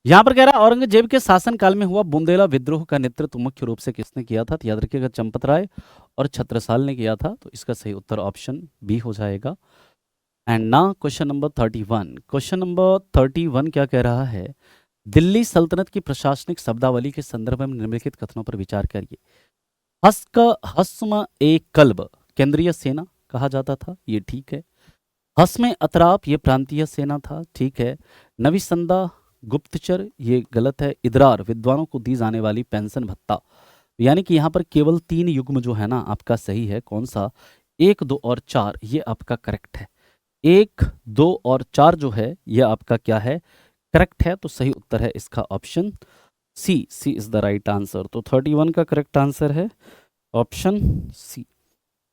यहाँ पर कह रहा है औरंगजेब के शासनकाल में हुआ बुंदेला विद्रोह का नेतृत्व मुख्य रूप से किसने किया था। तो याद रखिएगा चंपत राय और छत्रसाल ने किया था। तो इसका सही उत्तर ऑप्शन बी हो जाएगा। एंड ना क्वेश्चन नंबर 31, क्वेश्चन नंबर 31 क्या कह रहा है, दिल्ली सल्तनत की प्रशासनिक शब्दावली के संदर्भ में निम्नलिखित कथनों पर विचार करिए। हस्म ए कल्ब केंद्रीय सेना कहा जाता था, ये ठीक है। हस्म अतराप ये प्रांतीय सेना था, ठीक है। नविसंदा गुप्तचर ये गलत है। इदरार विद्वानों को दी जाने वाली पेंशन भत्ता, यानी कि यहाँ पर केवल 3 युग्म जो है ना आपका सही है। कौन सा? 1, 2 और 4 ये आपका करेक्ट है। 1, 2 और 4 जो है ये आपका क्या है? करेक्ट है। तो सही उत्तर है इसका option C. C is the right answer. तो 31 का करेक्ट आंसर है ऑप्शन सी।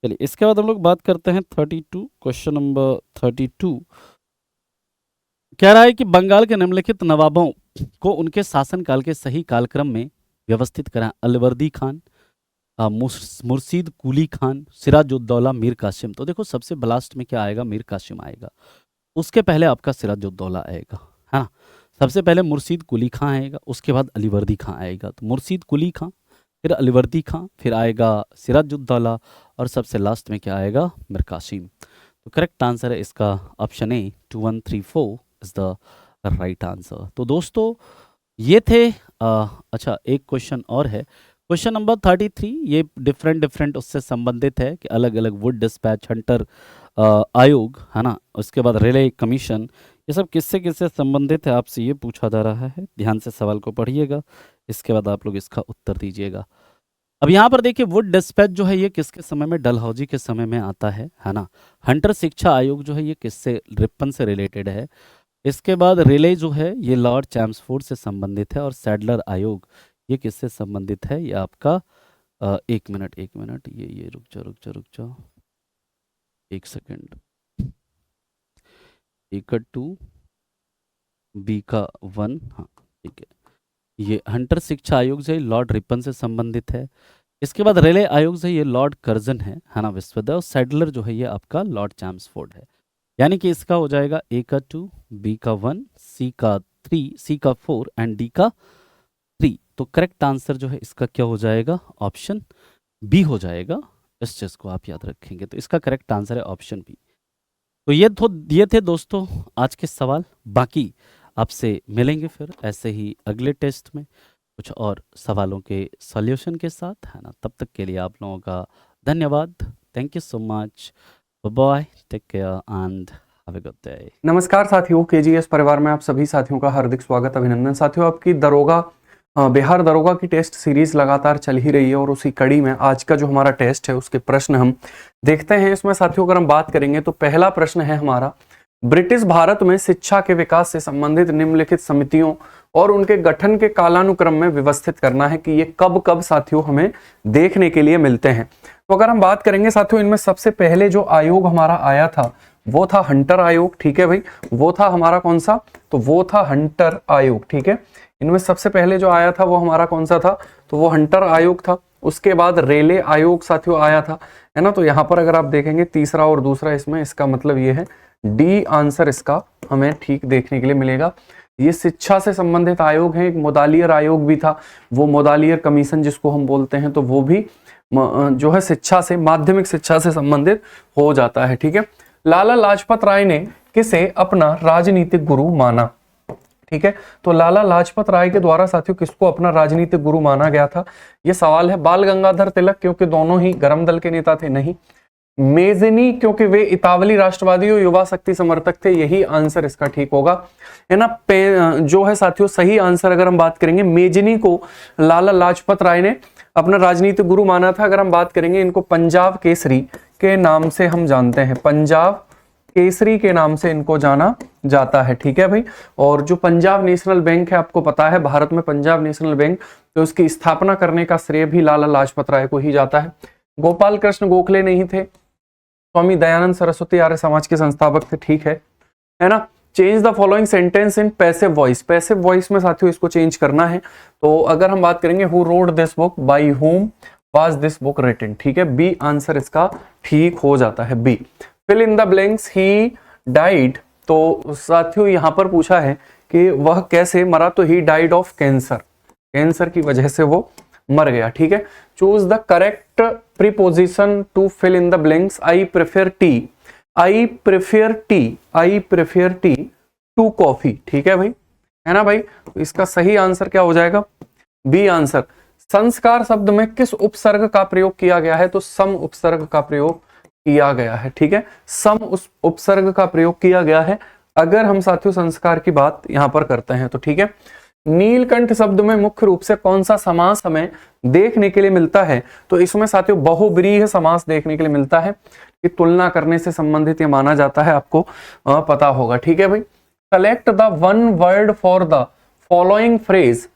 चलिए इसके बाद हम लोग बात करते हैं 32, क्वेश्चन नंबर 32। कह रहा है कि बंगाल के निम्नलिखित नवाबों को उनके शासनकाल के सही कालक्रम में व्यवस्थित करें। अलवर्दी खान, मुर्शीद कुली खान, सिराजुद्दौला, मीर कासिम। तो देखो सबसे लास्ट में क्या आएगा? मीर कासिम आएगा। उसके पहले आपका सिराजुद्दौला आएगा, है ना। सबसे पहले मुर्शीद कुली खां आएगा, उसके बाद अलीवर्दी खां आएगा। तो मुर्शीद कुली खां, फिर अलीवर्दी खां, फिर आएगा सिराजुद्दौला और सबसे लास्ट में क्या आएगा? मीर कासिम। तो करेक्ट आंसर है इसका option A, 2134 is the right answer. तो दोस्तों ये थे अच्छा एक क्वेश्चन और है, क्वेश्चन नंबर 33। ये डिफरेंट उससे संबंधित है कि अलग अलग वुड डिस्पैच, हंटर आयोग, है ना, उसके बाद रिले कमीशन, ये सब किससे किससे संबंधित है आपसे ये पूछा जा रहा है। ध्यान से सवाल को पढ़िएगा, इसके बाद आप लोग इसका उत्तर दीजिएगा। अब यहाँ पर देखिए वुड डिस्पैच जो है ये किसके समय में? डलहौजी के समय में आता है ना। हंटर शिक्षा आयोग जो है ये किससे? रिपन से रिलेटेड है। इसके बाद रिले जो है ये लॉर्ड चैम्सफोर्ड से संबंधित है। और सैडलर आयोग ये किससे संबंधित है? ये आपका एक मिनट ये रुक जाओ एक सेकेंड। ए का 2, बी का 1, हाँ ठीक है। ये हंटर शिक्षा आयोग जो है लॉर्ड रिपन से संबंधित है। इसके बाद रिले आयोग जो है ये लॉर्ड कर्जन है ना, विश्वविद्यालय। और सैडलर जो है ये आपका लॉर्ड चैम्सफोर्ड है। यानी कि इसका हो जाएगा ए का 2, बी का 1, सी का 3, सी का 4 एंड डी का 3। तो करेक्ट आंसर जो है इसका क्या हो जाएगा? ऑप्शन बी हो जाएगा। इस चीज को आप याद रखेंगे। तो इसका करेक्ट आंसर है ऑप्शन बी। तो ये थे दोस्तों आज के सवाल। बाकी आपसे मिलेंगे फिर ऐसे ही अगले टेस्ट में कुछ और सवालों के सॉल्यूशन के साथ, है ना। तब तक के लिए आप लोगों का धन्यवाद। Thank you so much. Bye, take care and have a good day. नमस्कार साथियों, केजीएस परिवार में आप सभी साथियों का हार्दिक स्वागत, अभिनंदन। साथियों आपकी बिहार दरोगा की टेस्ट सीरीज लगातार चल ही रही है और उसी कड़ी में आज का जो हमारा टेस्ट है उसके प्रश्न हम देखते हैं। इसमें साथियों अगर हम बात करेंगे तो पहला प्रश्न है हमारा, ब्रिटिश भारत में शिक्षा के विकास से संबंधित निम्नलिखित समितियों और उनके गठन के कालानुक्रम में व्यवस्थित करना है कि ये कब कब साथियों हमें देखने के लिए मिलते हैं। तो अगर हम बात करेंगे साथियों, इनमें सबसे पहले जो आयोग हमारा आया था वो था हंटर आयोग। ठीक है भाई, वो था हमारा कौन सा? तो वो था हंटर आयोग। ठीक है, इनमें सबसे पहले जो आया था वो हमारा कौन सा था? तो वो हंटर आयोग था। उसके बाद रेले आयोग साथियों आया था, है ना। तो यहाँ पर अगर आप देखेंगे तीसरा और दूसरा, इसमें इसका मतलब ये है डी आंसर इसका हमें ठीक देखने के लिए मिलेगा। ये शिक्षा से संबंधित आयोग है। एक मोदालियर आयोग भी था, वो मोदालियर कमीशन जिसको हम बोलते हैं, तो वो भी जो है शिक्षा से, माध्यमिक शिक्षा से संबंधित हो जाता है। ठीक है, लाला लाजपत राय ने किसे अपना राजनीतिक गुरु माना? ठीक है, तो लाला लाजपत राय के द्वारा साथियों किसको अपना राजनीतिक गुरु माना गया था? ये सवाल है। बाल गंगाधर तिलक क्योंकि दोनों ही गरम दल के नेता थे? नहीं। मेजनी क्योंकि वे इतावली राष्ट्रवादी और युवा शक्ति समर्थक थे? यही आंसर इसका ठीक होगा, है ना। जो है साथियों सही आंसर अगर हम बात करेंगे, मेजनी को लाला लाजपत राय ने अपना राजनीतिक गुरु माना था। अगर हम बात करेंगे, इनको पंजाब केसरी के नाम से हम जानते हैं, पंजाब केसरी के नाम से इनको जाना जाता है। ठीक है भाई, और जो पंजाब नेशनल बैंक है, आपको पता है भारत में पंजाब नेशनल बैंक, तो उसकी स्थापना करने का श्रेय भी लाला लाजपत राय को ही जाता है। गोपाल कृष्ण गोखले नहीं थे, स्वामी दयानंद सरस्वती आर्य समाज के संस्थापक थे। ठीक है ना। Change the following sentence in passive voice. Passive voice में साथियों इसको चेंज करना है। तो अगर हम बात करेंगे, who wrote this book, by whom was this book written? ठीक है, बी आंसर इसका ठीक हो जाता है, B. Fill in the blanks, he died. तो साथियों यहां पर पूछा है कि वह कैसे मरा, तो he died of cancer, cancer की वजह से वो मर गया। ठीक है, choose the correct preposition to fill in the blanks. I prefer tea, I prefer tea, I prefer tea to coffee. ठीक है भाई, है ना भाई। इसका सही आंसर क्या हो जाएगा? B answer. संस्कार शब्द में किस उपसर्ग का प्रयोग किया गया है? तो सम उपसर्ग का प्रयोग किया गया है। ठीक है, सम उस उपसर्ग का प्रयोग किया गया है। अगर हम साथियों संस्कार की बात यहां पर करते हैं तो ठीक है, नीलकंठ शब्द में मुख्य रूप से कौन सा समास हमें देखने के लिए मिलता है? तो इसमें साथियों बहुब्रीहि समास देखने के लिए मिलता है, कि तुलना करने से संबंधित ये माना जाता है, आपको पता होगा। ठीक है भाई, select the one word for the following phrase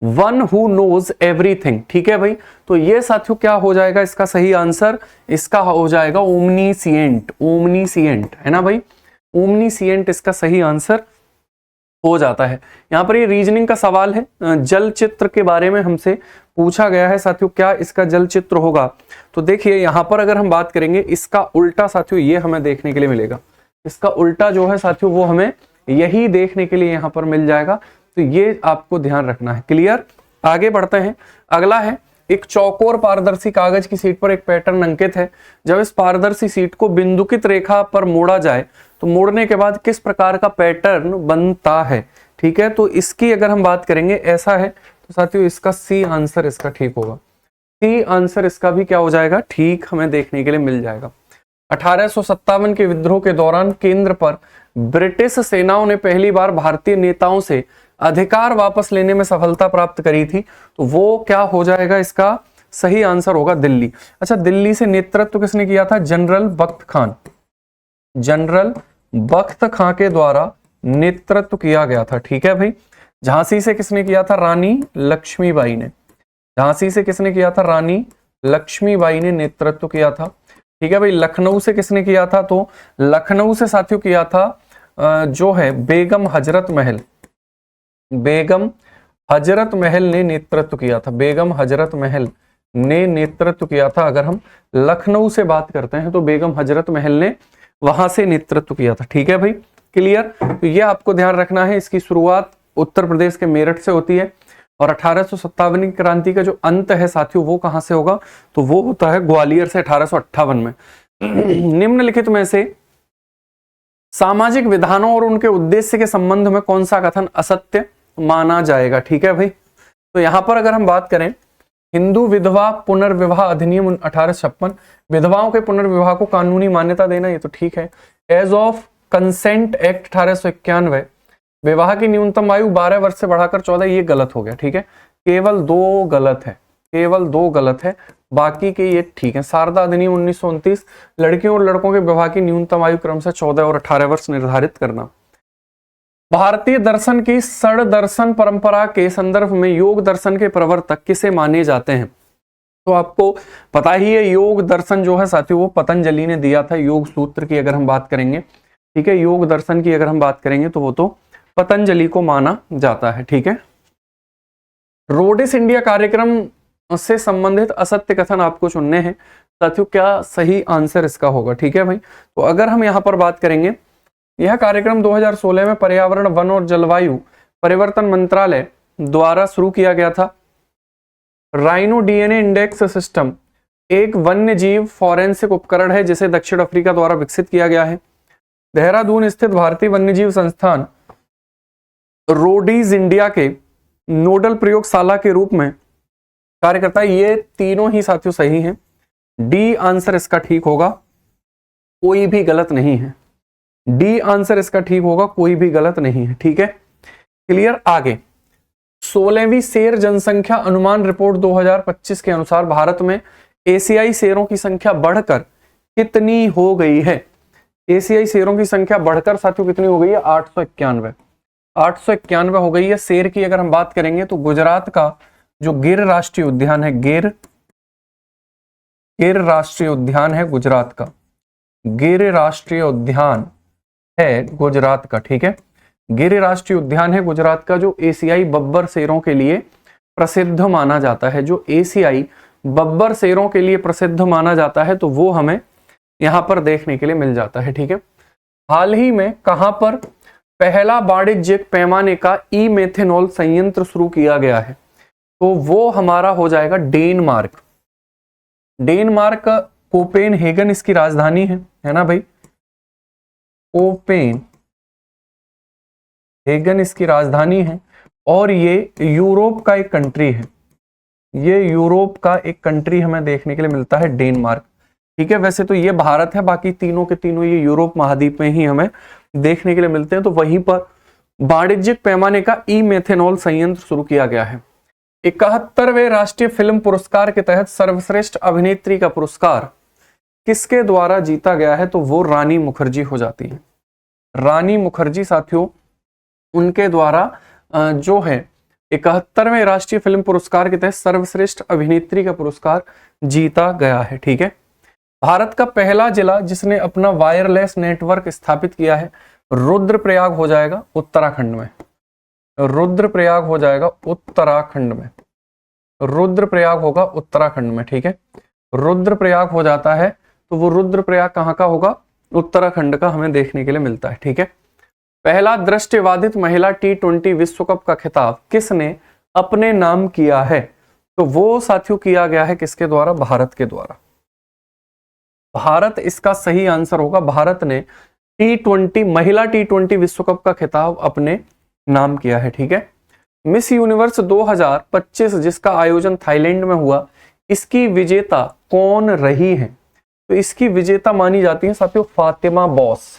one who knows everything. ठीक है भाई, तो ये साथियों क्या हो जाएगा इसका सही आंसर? इसका हो जाएगा ओमनीसिएंट। ओमनीसिएंट है ना भाई, ओमनीसिएंट इसका सही आंसर हो जाता है। यहां पर ये रीजनिंग का सवाल है, जल चित्र के बारे में हमसे पूछा गया है साथियों, क्या इसका जल चित्र होगा? तो देखिए यहां पर अगर हम बात करेंगे, इसका उल्टा साथियों ये हमें देखने के लिए मिलेगा। इसका उल्टा जो है साथियों वो हमें यही देखने के लिए यहां पर मिल जाएगा, तो ये आपको ध्यान रखना है। क्लियर? आगे बढ़ते हैं। अगला है, एक चौकोर पारदर्शी कागज की शीट पर एक पैटर्न अंकित है। जब इस पारदर्शी शीट को बिंदुकित रेखा पर मोड़ा जाए तो मोड़ने के बाद किस प्रकार का पैटर्न बनता है? ठीक है, तो इसकी अगर हम बात करेंगे ऐसा है, तो साथियों इसका सी आंसर इसका ठीक होगा। सी आंसर इसका भी क्या हो जाएगा? ठीक हमें देखने के लिए मिल जाएगा। 1857 के विद्रोह के दौरान केंद्र पर ब्रिटिश सेनाओं ने पहली बार भारतीय नेताओं से अधिकार वापस लेने में सफलता प्राप्त करी थी, तो वो क्या हो जाएगा? इसका सही आंसर होगा दिल्ली। अच्छा, दिल्ली से नेतृत्व किसने किया था? जनरल बख्त खान। जनरल बख्त खां के द्वारा नेतृत्व किया गया था। ठीक है भाई, झांसी से किसने किया था? रानी लक्ष्मीबाई ने। झांसी से किसने किया था? रानी लक्ष्मीबाई ने नेतृत्व किया था। ठीक है भाई, लखनऊ से किसने किया था? तो लखनऊ से साथियों किया था जो है बेगम हजरत महल। बेगम हजरत महल ने नेतृत्व किया था। बेगम हजरत महल ने नेतृत्व किया था। अगर हम लखनऊ से बात करते हैं तो बेगम हजरत महल ने वहां से नेतृत्व किया था। ठीक है भाई, क्लियर? तो ये आपको ध्यान रखना है, इसकी शुरुआत उत्तर प्रदेश के मेरठ से होती है, और 1857 की क्रांति का जो अंत है साथियों वो कहां से होगा? तो वो होता है ग्वालियर से 1858 में। निम्नलिखित में से सामाजिक विधानों और उनके उद्देश्य के संबंध में कौन सा कथन असत्य माना जाएगा? ठीक है भाई, तो यहां पर अगर हम बात करें, हिंदू विधवा पुनर्विवाह अधिनियम 1856, विधवाओं के पुनर्विवाह को कानूनी मान्यता देना, ये तो ठीक है। एज ऑफ कंसेंट एक्ट 1891, विवाह की न्यूनतम आयु 12 वर्ष से बढ़ाकर 14, ये गलत हो गया। ठीक है, केवल 2 गलत है, केवल 2 गलत है, बाकी के ये ठीक है। शारदा अधिनियम 1929, लड़कियों और लड़कों के विवाह की न्यूनतम आयु क्रमशः 14 और 18 वर्ष निर्धारित करना। भारतीय दर्शन की षड दर्शन परंपरा के संदर्भ में योग दर्शन के प्रवर्तक किसे माने जाते हैं? तो आपको पता ही है, योग दर्शन जो है साथियों वो पतंजलि ने दिया था। योग सूत्र की अगर हम बात करेंगे, ठीक है, योग दर्शन की अगर हम बात करेंगे तो वो तो पतंजलि को माना जाता है। ठीक है, रोडिस इंडिया कार्यक्रम से संबंधित असत्य कथन आपको चुनने हैं साथियों, क्या सही आंसर इसका होगा? ठीक है भाई, तो अगर हम यहां पर बात करेंगे, यह कार्यक्रम 2016 में पर्यावरण, वन और जलवायु परिवर्तन मंत्रालय द्वारा शुरू किया गया था। राइनो डीएनए इंडेक्स सिस्टम एक वन्य जीव फॉरेंसिक उपकरण है जिसे दक्षिण अफ्रीका द्वारा विकसित किया गया है। देहरादून स्थित भारतीय वन्यजीव संस्थान रोडीज इंडिया के नोडल प्रयोगशाला के रूप में कार्य करता है। ये तीनों ही साथियों सही हैं। डी आंसर इसका ठीक होगा, कोई भी गलत नहीं है। डी आंसर इसका ठीक होगा, कोई भी गलत नहीं है। ठीक है, क्लियर? आगे 16वीं शेर जनसंख्या अनुमान रिपोर्ट 2025 के अनुसार भारत में एशियाई शेरों की संख्या बढ़कर कितनी हो गई है? एशियाई शेरों की संख्या बढ़कर साथियों कितनी हो गई है? 891। 891 हो गई है। शेर की अगर हम बात करेंगे तो गुजरात का जो गिर राष्ट्रीय उद्यान है, गिर राष्ट्रीय उद्यान है गुजरात का, गिर राष्ट्रीय उद्यान है गुजरात का। ठीक है, गिर राष्ट्रीय उद्यान है गुजरात का, जो एशियाई बब्बर शेरों के लिए प्रसिद्ध माना जाता है। जो एशियाई बब्बर शेरों के लिए प्रसिद्ध माना जाता है, तो वो हमें यहां पर देखने के लिए मिल जाता है। ठीक है, हाल ही में कहां पर पहला वाणिज्यिक पैमाने का ई मेथेनॉल संयंत्र शुरू किया गया है? तो वो हमारा हो जाएगा डेनमार्क। डेनमार्क कोपेनहेगन इसकी राजधानी है ना भाई, कोपेनहेगन इसकी राजधानी है, और ये यूरोप का एक कंट्री है। ये यूरोप का एक कंट्री हमें देखने के लिए मिलता है, डेनमार्क। ठीक है, वैसे तो ये भारत है, बाकी तीनों के तीनों ये यूरोप महाद्वीप में ही हमें देखने के लिए मिलते हैं। तो वहीं पर वाणिज्यिक पैमाने का ई मेथेनॉल संयंत्र शुरू किया गया है। 71वें राष्ट्रीय फिल्म पुरस्कार के तहत सर्वश्रेष्ठ अभिनेत्री का पुरस्कार किसके द्वारा जीता गया है? तो वो रानी मुखर्जी हो जाती है। रानी मुखर्जी साथियों, उनके द्वारा जो है 71वें राष्ट्रीय फिल्म पुरस्कार के तहत सर्वश्रेष्ठ अभिनेत्री का पुरस्कार जीता गया है। ठीक है। भारत का पहला जिला जिसने अपना वायरलेस नेटवर्क स्थापित किया है, रुद्रप्रयाग हो जाएगा उत्तराखंड में। रुद्रप्रयाग हो जाएगा उत्तराखंड में। रुद्रप्रयाग होगा उत्तराखंड में। ठीक है। रुद्रप्रयाग हो जाता है, तो वो रुद्रप्रयाग कहाँ का होगा? उत्तराखंड का हमें देखने के लिए मिलता है। ठीक है। पहला दृष्टिबाधित महिला T20 विश्व कप का खिताब किसने अपने नाम किया है? तो वो साथियों किया गया है किसके द्वारा? भारत के द्वारा। भारत इसका सही आंसर होगा। भारत ने महिला T20 विश्व कप का खिताब अपने नाम किया है। ठीक है। मिस यूनिवर्स 2025 जिसका आयोजन थाईलैंड में हुआ, इसकी विजेता कौन रही है? तो इसकी विजेता मानी जाती है साथियों फातिमा बॉस।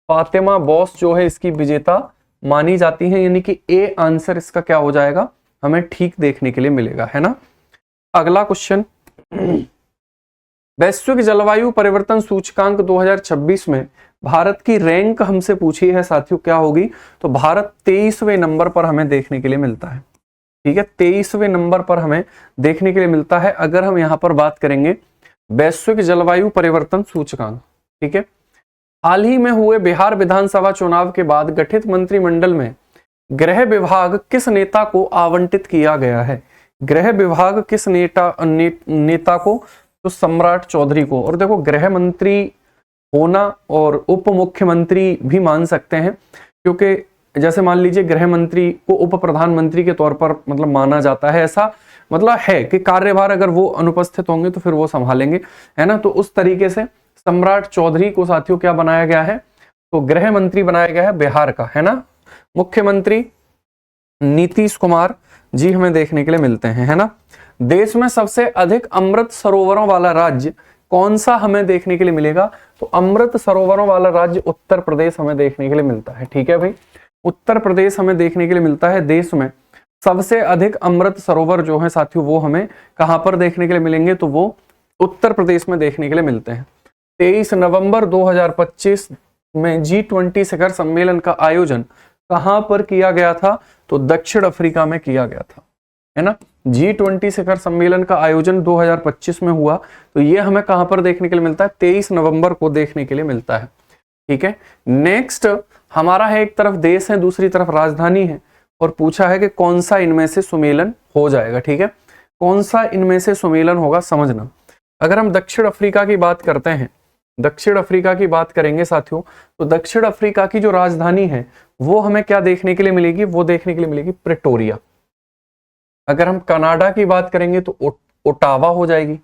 फातिमा बॉस जो है इसकी विजेता मानी जाती है, यानी कि ए आंसर इसका क्या हो जाएगा? हमें ठीक देखने के लिए मिलेगा, है ना। अगला क्वेश्चन, वैश्विक जलवायु परिवर्तन सूचकांक 2026 में भारत की रैंक हमसे पूछी है साथियों, क्या होगी? तो भारत 23वें नंबर पर हमें देखने के लिए मिलता है। ठीक है। 23वें नंबर पर हमें देखने के लिए मिलता है अगर हम यहां पर बात करेंगे वैश्विक जलवायु परिवर्तन सूचकांक। ठीक है। हाल ही में हुए बिहार विधानसभा चुनाव के बाद गठित मंत्रिमंडल में गृह विभाग किस नेता को आवंटित किया गया है? गृह विभाग किस नेता को? तो सम्राट चौधरी को। और देखो, गृह मंत्री होना और उप मुख्यमंत्री भी मान सकते हैं, क्योंकि जैसे मान लीजिए गृह मंत्री को उप प्रधानमंत्री के तौर पर मतलब माना जाता है। ऐसा मतलब है कि कार्यभार अगर वो अनुपस्थित होंगे तो फिर वो संभालेंगे, है ना। तो उस तरीके से सम्राट चौधरी को साथियों क्या बनाया गया है? तो गृह मंत्री बनाया गया है बिहार का, है ना। मुख्यमंत्री नीतीश कुमार जी हमें देखने के लिए मिलते हैं, है ना। देश में सबसे अधिक अमृत सरोवरों वाला राज्य कौन सा हमें देखने के लिए मिलेगा? तो अमृत सरोवरों वाला राज्य उत्तर प्रदेश हमें देखने के लिए मिलता है। ठीक है भाई, उत्तर प्रदेश हमें देखने के लिए मिलता है। देश में सबसे अधिक अमृत सरोवर जो है साथियों वो हमें कहां पर देखने के लिए मिलेंगे? तो वो उत्तर प्रदेश में देखने के लिए मिलते हैं। 23 नवंबर 2025 में G20 शिखर सम्मेलन का आयोजन कहां पर किया गया था? तो दक्षिण अफ्रीका में किया गया था, है ना। G20 शिखर सम्मेलन का आयोजन 2025 में हुआ, तो ये हमें कहां पर देखने के लिए मिलता है? 23 नवंबर को देखने के लिए मिलता है। ठीक है। नेक्स्ट हमारा है, एक तरफ देश है दूसरी तरफ राजधानी है, और पूछा है कि कौन सा इनमें से सुमेलन हो जाएगा। ठीक है। कौन सा इनमें से सुमेलन होगा समझना। अगर हम दक्षिण अफ्रीका की बात करते हैं, दक्षिण अफ्रीका की बात करेंगे साथियों, तो दक्षिण अफ्रीका की जो राजधानी है वो हमें क्या देखने के लिए मिलेगी? वो देखने के लिए मिलेगी प्रेटोरिया। अगर हम कनाडा की बात करेंगे तो ओटावा हो जाएगी।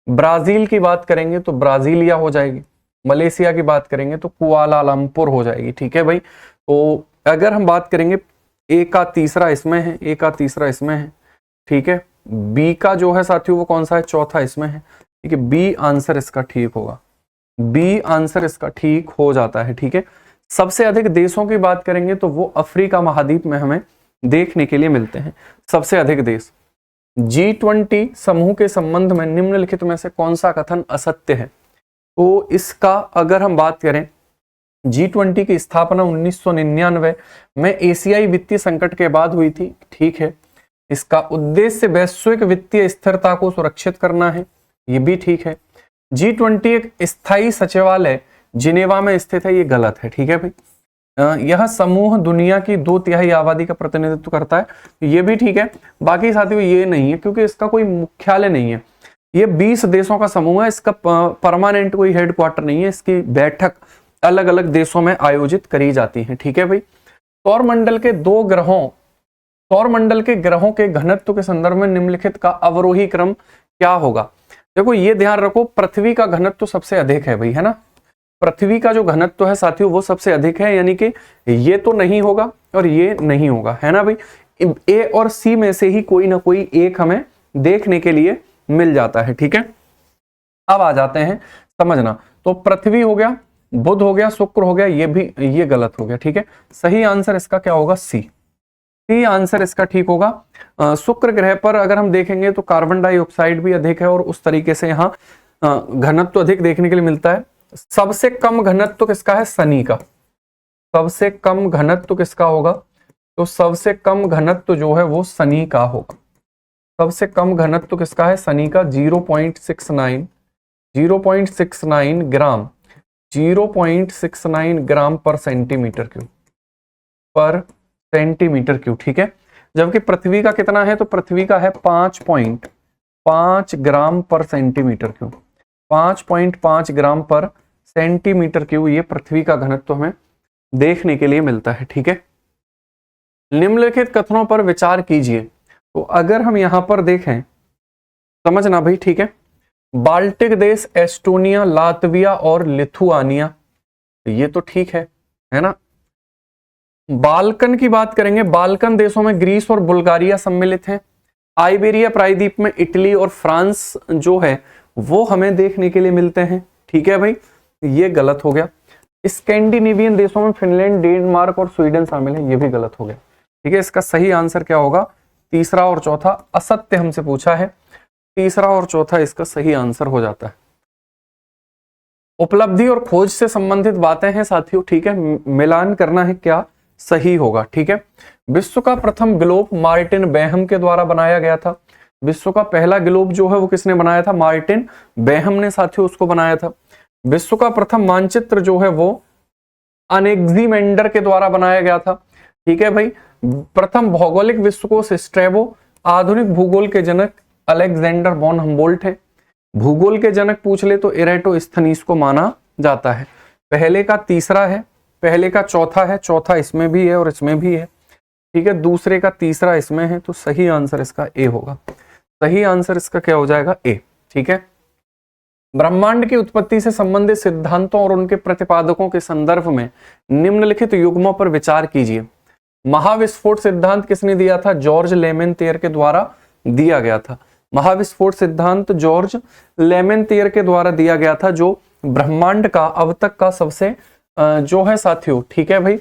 ब्राजील की बात करेंगे तो ब्राजीलिया हो जाएगी। मलेशिया की बात करेंगे तो कुआलालंपुर हो जाएगी। ठीक है भाई। तो अगर हम बात करेंगे ए का तीसरा इसमें है, ए का तीसरा इसमें है। ठीक है। बी का जो है साथियों वो कौन सा है? चौथा इसमें है। ठीक है। बी आंसर इसका ठीक होगा। बी आंसर इसका ठीक हो जाता है। ठीक है। सबसे अधिक देशों की बात करेंगे तो वो अफ्रीका महाद्वीप में हमें देखने के लिए मिलते हैं सबसे अधिक देश। G20 समूह के संबंध में निम्नलिखित में से कौन सा कथन असत्य है? तो इसका अगर हम बात करें, G20 की स्थापना 1999 में एशियाई वित्तीय संकट के बाद हुई थी। ठीक है। इसका उद्देश्य वैश्विक वित्तीय स्थिरता को सुरक्षित करना है, ये भी ठीक है। G20 एक स्थायी सचिवालय जिनेवा में स्थित है, ये गलत है। ठीक है भाई। यह समूह दुनिया की 2/3 आबादी का प्रतिनिधित्व करता है, ये भी ठीक है। बाकी साथियों ये नहीं है, क्योंकि इसका कोई मुख्यालय नहीं है। ये 20 देशों का समूह है, इसका परमानेंट कोई हेडक्वार्टर नहीं है। इसकी बैठक अलग अलग देशों में आयोजित करी जाती है। ठीक है भाई। सौरमंडल के ग्रहों के घनत्व के संदर्भ में निम्नलिखित का अवरोही क्रम क्या होगा? देखो ये ध्यान रखो, पृथ्वी का घनत्व सबसे अधिक है भाई, है ना। पृथ्वी का जो घनत्व है साथियों वो सबसे अधिक है, यानी कि ये तो नहीं होगा और ये नहीं होगा, है ना भाई। ए और सी में से ही कोई ना कोई एक हमें देखने के लिए मिल जाता है। ठीक है। अब आ जाते हैं समझना। तो पृथ्वी हो गया, बुध हो गया, शुक्र हो गया, ये गलत हो गया। ठीक है, सही आंसर इसका क्या होगा? सी। सी आंसर इसका ठीक होगा। शुक्र ग्रह पर अगर हम देखेंगे तो कार्बन डाइऑक्साइड भी अधिक है और उस तरीके से यहाँ घनत्व अधिक देखने के लिए मिलता है। सबसे कम घनत्व किसका है? शनि का। सबसे कम घनत्व किसका होगा? तो सबसे कम घनत्व जो है वो शनि का होगा। सबसे कम घनत्व किसका है? शनि का। 0.69 ग्राम, 0.69 ग्राम पर सेंटीमीटर क्यूब, पर सेंटीमीटर क्यूब। ठीक है, जबकि पृथ्वी का कितना है? तो पृथ्वी का है 5.5 ग्राम पर सेंटीमीटर क्यूब। 5.5 ग्राम पर सेंटीमीटर क्यूब ये पृथ्वी का घनत्व हमें देखने के लिए मिलता है। ठीक है, निम्नलिखित कथनों पर विचार कीजिए। तो अगर हम यहां पर देखें, समझना भाई। ठीक है, बाल्टिक देश, एस्टोनिया, लातविया और लिथुआनिया, ये तो ठीक है ना। बाल्कन की बात करेंगे, बाल्कन देशों में ग्रीस और बुल्गारिया सम्मिलित हैं। आइबेरिया प्रायद्वीप में इटली और फ्रांस जो है वो हमें देखने के लिए मिलते हैं। ठीक है भाई, ये गलत हो गया। स्कैंडिनेवियन देशों में फिनलैंड, डेनमार्क और स्वीडन शामिल है, ये भी गलत हो गया। ठीक है, इसका सही आंसर क्या होगा? तीसरा और चौथा। असत्य हमसे पूछा है, तीसरा और चौथा इसका सही आंसर हो जाता है। उपलब्धि और खोज से संबंधित बातें हैं साथियों। ठीक है, मिलान करना है क्या सही होगा। ठीक है, विश्व का प्रथम ग्लोब मार्टिन बेहम के द्वारा बनाया गया था। विश्व का पहला ग्लोब जो है वो किसने बनाया था? मार्टिन बेहम ने साथियों उसको बनाया था। विश्व का प्रथम मानचित्र जो है वो अनेक्सिमेंडर के द्वारा बनाया गया था। ठीक है भाई, प्रथम भौगोलिक विश्वकोश स्ट्रैबो। आधुनिक भूगोल के जनक अलेक्जेंडर वॉन हम्बोल्ट है। भूगोल के जनक पूछ ले तो इरेटोस्थनीज को माना जाता है। पहले का तीसरा है, पहले का चौथा है, चौथा इसमें भी है और इसमें भी है। ठीक है, दूसरे का तीसरा इसमें है, तो सही आंसर इसका ए होगा। सही आंसर इसका क्या हो जाएगा? ए। ठीक है, ब्रह्मांड की उत्पत्ति से संबंधित सिद्धांतों और उनके प्रतिपादकों के संदर्भ में निम्नलिखित युग्मों पर विचार कीजिए। महाविस्फोट सिद्धांत किसने दिया था? जॉर्ज लेमेंतेयर के द्वारा दिया गया था। महाविस्फोट सिद्धांत जॉर्ज लेमेंतेयर के द्वारा दिया गया था, जो ब्रह्मांड का अब तक का सबसे जो है साथियों, ठीक है भाई,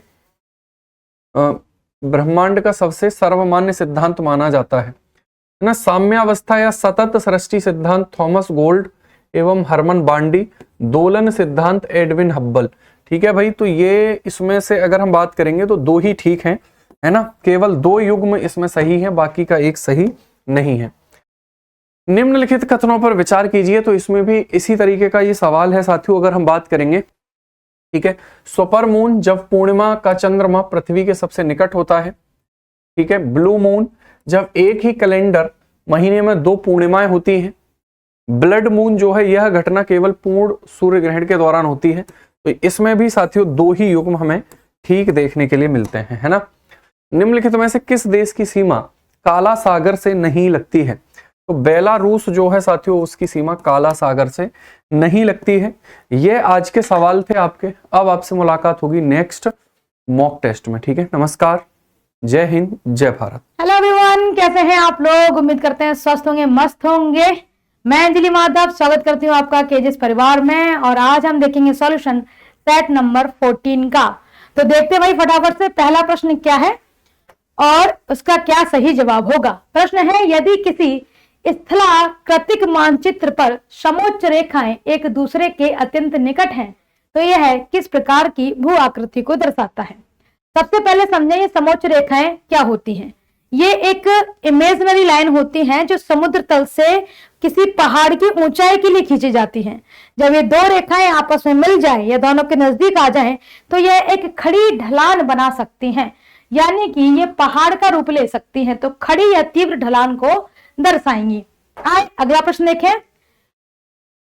ब्रह्मांड का सबसे सर्वमान्य सिद्धांत माना जाता है ना। साम्यावस्था या सतत सृष्टि सिद्धांत थॉमस गोल्ड एवं हरमन बांडी। दोलन सिद्धांत एडविन हब्बल। ठीक है भाई, तो ये इसमें से अगर हम बात करेंगे तो दो ही ठीक हैं, है ना। केवल दो युग्म इसमें सही है, बाकी का एक सही नहीं है। निम्नलिखित कथनों पर विचार कीजिए। तो इसमें भी इसी तरीके का ये सवाल है साथियों। अगर हम बात करेंगे, ठीक है, सुपर मून जब पूर्णिमा का चंद्रमा पृथ्वी के सबसे निकट होता है। ठीक है, ब्लू मून जब एक ही कैलेंडर महीने में दो पूर्णिमाएं होती हैं। ब्लड मून जो है यह घटना केवल पूर्ण सूर्य ग्रहण के दौरान होती है। तो इसमें भी साथियों दो ही युग्म हमें ठीक देखने के लिए मिलते हैं, है ना। निम्नलिखित में से किस देश की सीमा काला सागर से नहीं लगती है? तो बेलारूस जो है साथियों उसकी सीमा काला सागर से नहीं लगती है। ये आज के सवाल थे आपके। अब आपसे मुलाकात होगी नेक्स्ट मॉक टेस्ट में। ठीक है, नमस्कार, जय हिंद, जय भारत। हेलो एवरीवन, कैसे हैं आप लोग? उम्मीद करते हैं स्वस्थ होंगे, मस्त होंगे। मैं अंजलि माधव स्वागत करती हूँ आपका केजेस परिवार में। और आज हम देखेंगे सॉल्यूशन सेट नंबर 14 का। तो देखते हैं भाई फटाफट से पहला प्रश्न क्या है और उसका क्या सही जवाब होगा। प्रश्न है, यदि किसी स्थलाकृतिक मानचित्र पर समोच्च रेखाएं एक दूसरे के अत्यंत निकट हैं तो यह किस प्रकार की भू आकृति को दर्शाता है? सबसे पहले समझें ये समोच्च रेखाएं क्या होती हैं। ये एक इमेजिनरी लाइन होती हैं जो समुद्र तल से किसी पहाड़ की ऊंचाई के लिए खींची जाती हैं। जब ये दो रेखाएं आपस में मिल जाएं या दोनों के नजदीक आ जाएं तो यह एक खड़ी ढलान बना सकती हैं, यानी कि ये पहाड़ का रूप ले सकती हैं। तो खड़ी या तीव्र ढलान को दर्शाएंगी। आइए अगला प्रश्न देखें।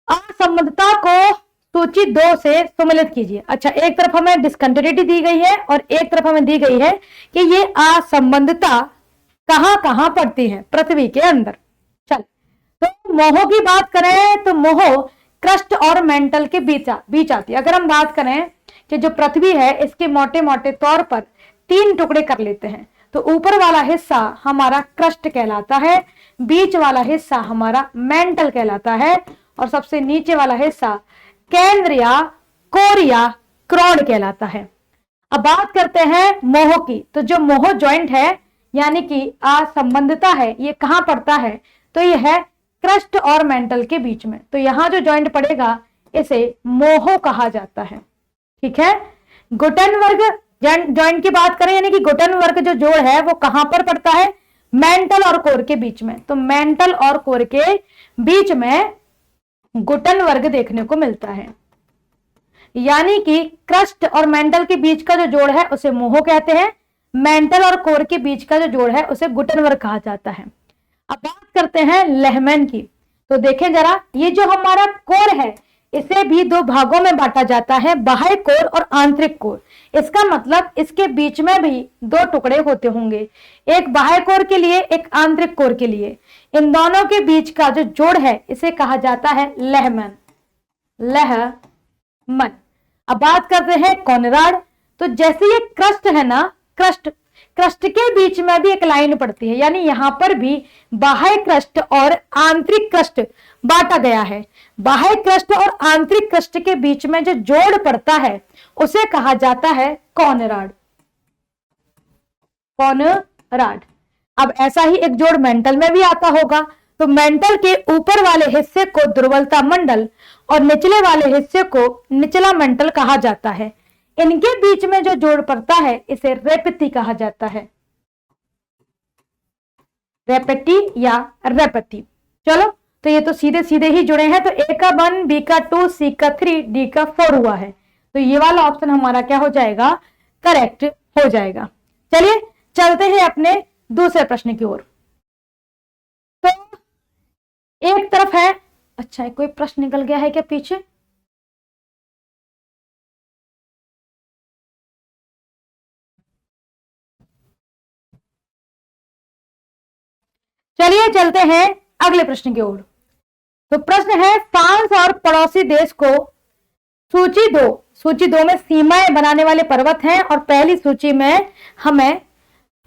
असंबद्धता को सूची 2 से सम्मिलित कीजिए। अच्छा, एक तरफ हमें डिस्कंटिन्यूटी दी गई है और एक तरफ हमें दी गई है कि ये असंबद्धता कहां कहां पड़ती है पृथ्वी के अंदर। चल, तो मोह की बात करें तो मोह क्रस्ट और मेंटल के बीच आती है। अगर हम बात करें कि जो पृथ्वी है इसके मोटे मोटे तौर पर 3 टुकड़े कर लेते हैं। तो ऊपर वाला हिस्सा हमारा क्रस्ट कहलाता है, बीच वाला हिस्सा हमारा मेंटल कहलाता है और सबसे नीचे वाला हिस्सा केंद्र या कोर या क्रोड कहलाता है। अब बात करते हैं मोह की। तो जो मोह जॉइंट है यानी कि असंबंधता है, ये कहां पड़ता है? तो ये है क्रस्ट और मेंटल के बीच में। तो यहां जो जॉइंट पड़ेगा इसे मोह कहा जाता है। ठीक है। गुटनबर्ग जॉइंट की बात करें यानी कि गुटनबर्ग जो जोड़ है वो कहां पर पड़ता है? मेंटल और कोर के बीच में। तो मेंटल और कोर के बीच में गुटनबर्ग देखने को मिलता है। यानी कि क्रस्ट और मेंटल के बीच का जो जोड़ है उसे मोह कहते हैं, मेंटल और कोर के बीच का जो जोड़ है उसे गुटनबर्ग कहा जाता है। अब बात करते हैं लेहमैन की। तो देखें जरा, ये जो हमारा कोर है इसे भी दो भागों में बांटा जाता है, बाह्य कोर और आंतरिक कोर। इसका मतलब इसके बीच में भी दो टुकड़े होते होंगे, एक बाह्य कोर के लिए, एक आंतरिक कोर के लिए। इन दोनों के बीच का जो जोड़ है इसे कहा जाता है लेहमैन। लेहमैन। अब बात करते हैं कॉनराड। तो जैसे ये क्रस्ट है ना, क्रस्ट के बीच में भी एक लाइन पड़ती है, यानी यहां पर भी बाह्य क्रस्ट और आंतरिक क्रस्ट बांटा गया है। बाह्य क्रस्ट और आंतरिक क्रस्ट के बीच में जो जोड़ पड़ता है उसे कहा जाता है कॉनराड। कॉनराड। अब ऐसा ही एक जोड़ मेंटल में भी आता होगा। तो मेंटल के ऊपर वाले हिस्से को दुर्बलता मंडल और निचले वाले हिस्से को निचला मेंटल कहा जाता है। इनके बीच में जो जोड़ पड़ता है इसे रेपैथी कहा जाता है। रेपैथी या रेपैथी। चलो, तो ये तो सीधे सीधे ही जुड़े हैं। तो ए का 1, बी का 2, सी का 3, डी का 4 हुआ है। तो ये वाला ऑप्शन हमारा क्या हो जाएगा? करेक्ट हो जाएगा। चलिए चलते हैं अपने दूसरे प्रश्न की ओर। तो एक तरफ है, अच्छा कोई प्रश्न निकल गया है क्या पीछे? चलिए चलते हैं अगले प्रश्न की ओर। तो प्रश्न है, फ्रांस और पड़ोसी देश को सूची दो में सीमाएं बनाने वाले पर्वत हैं और पहली सूची में हमें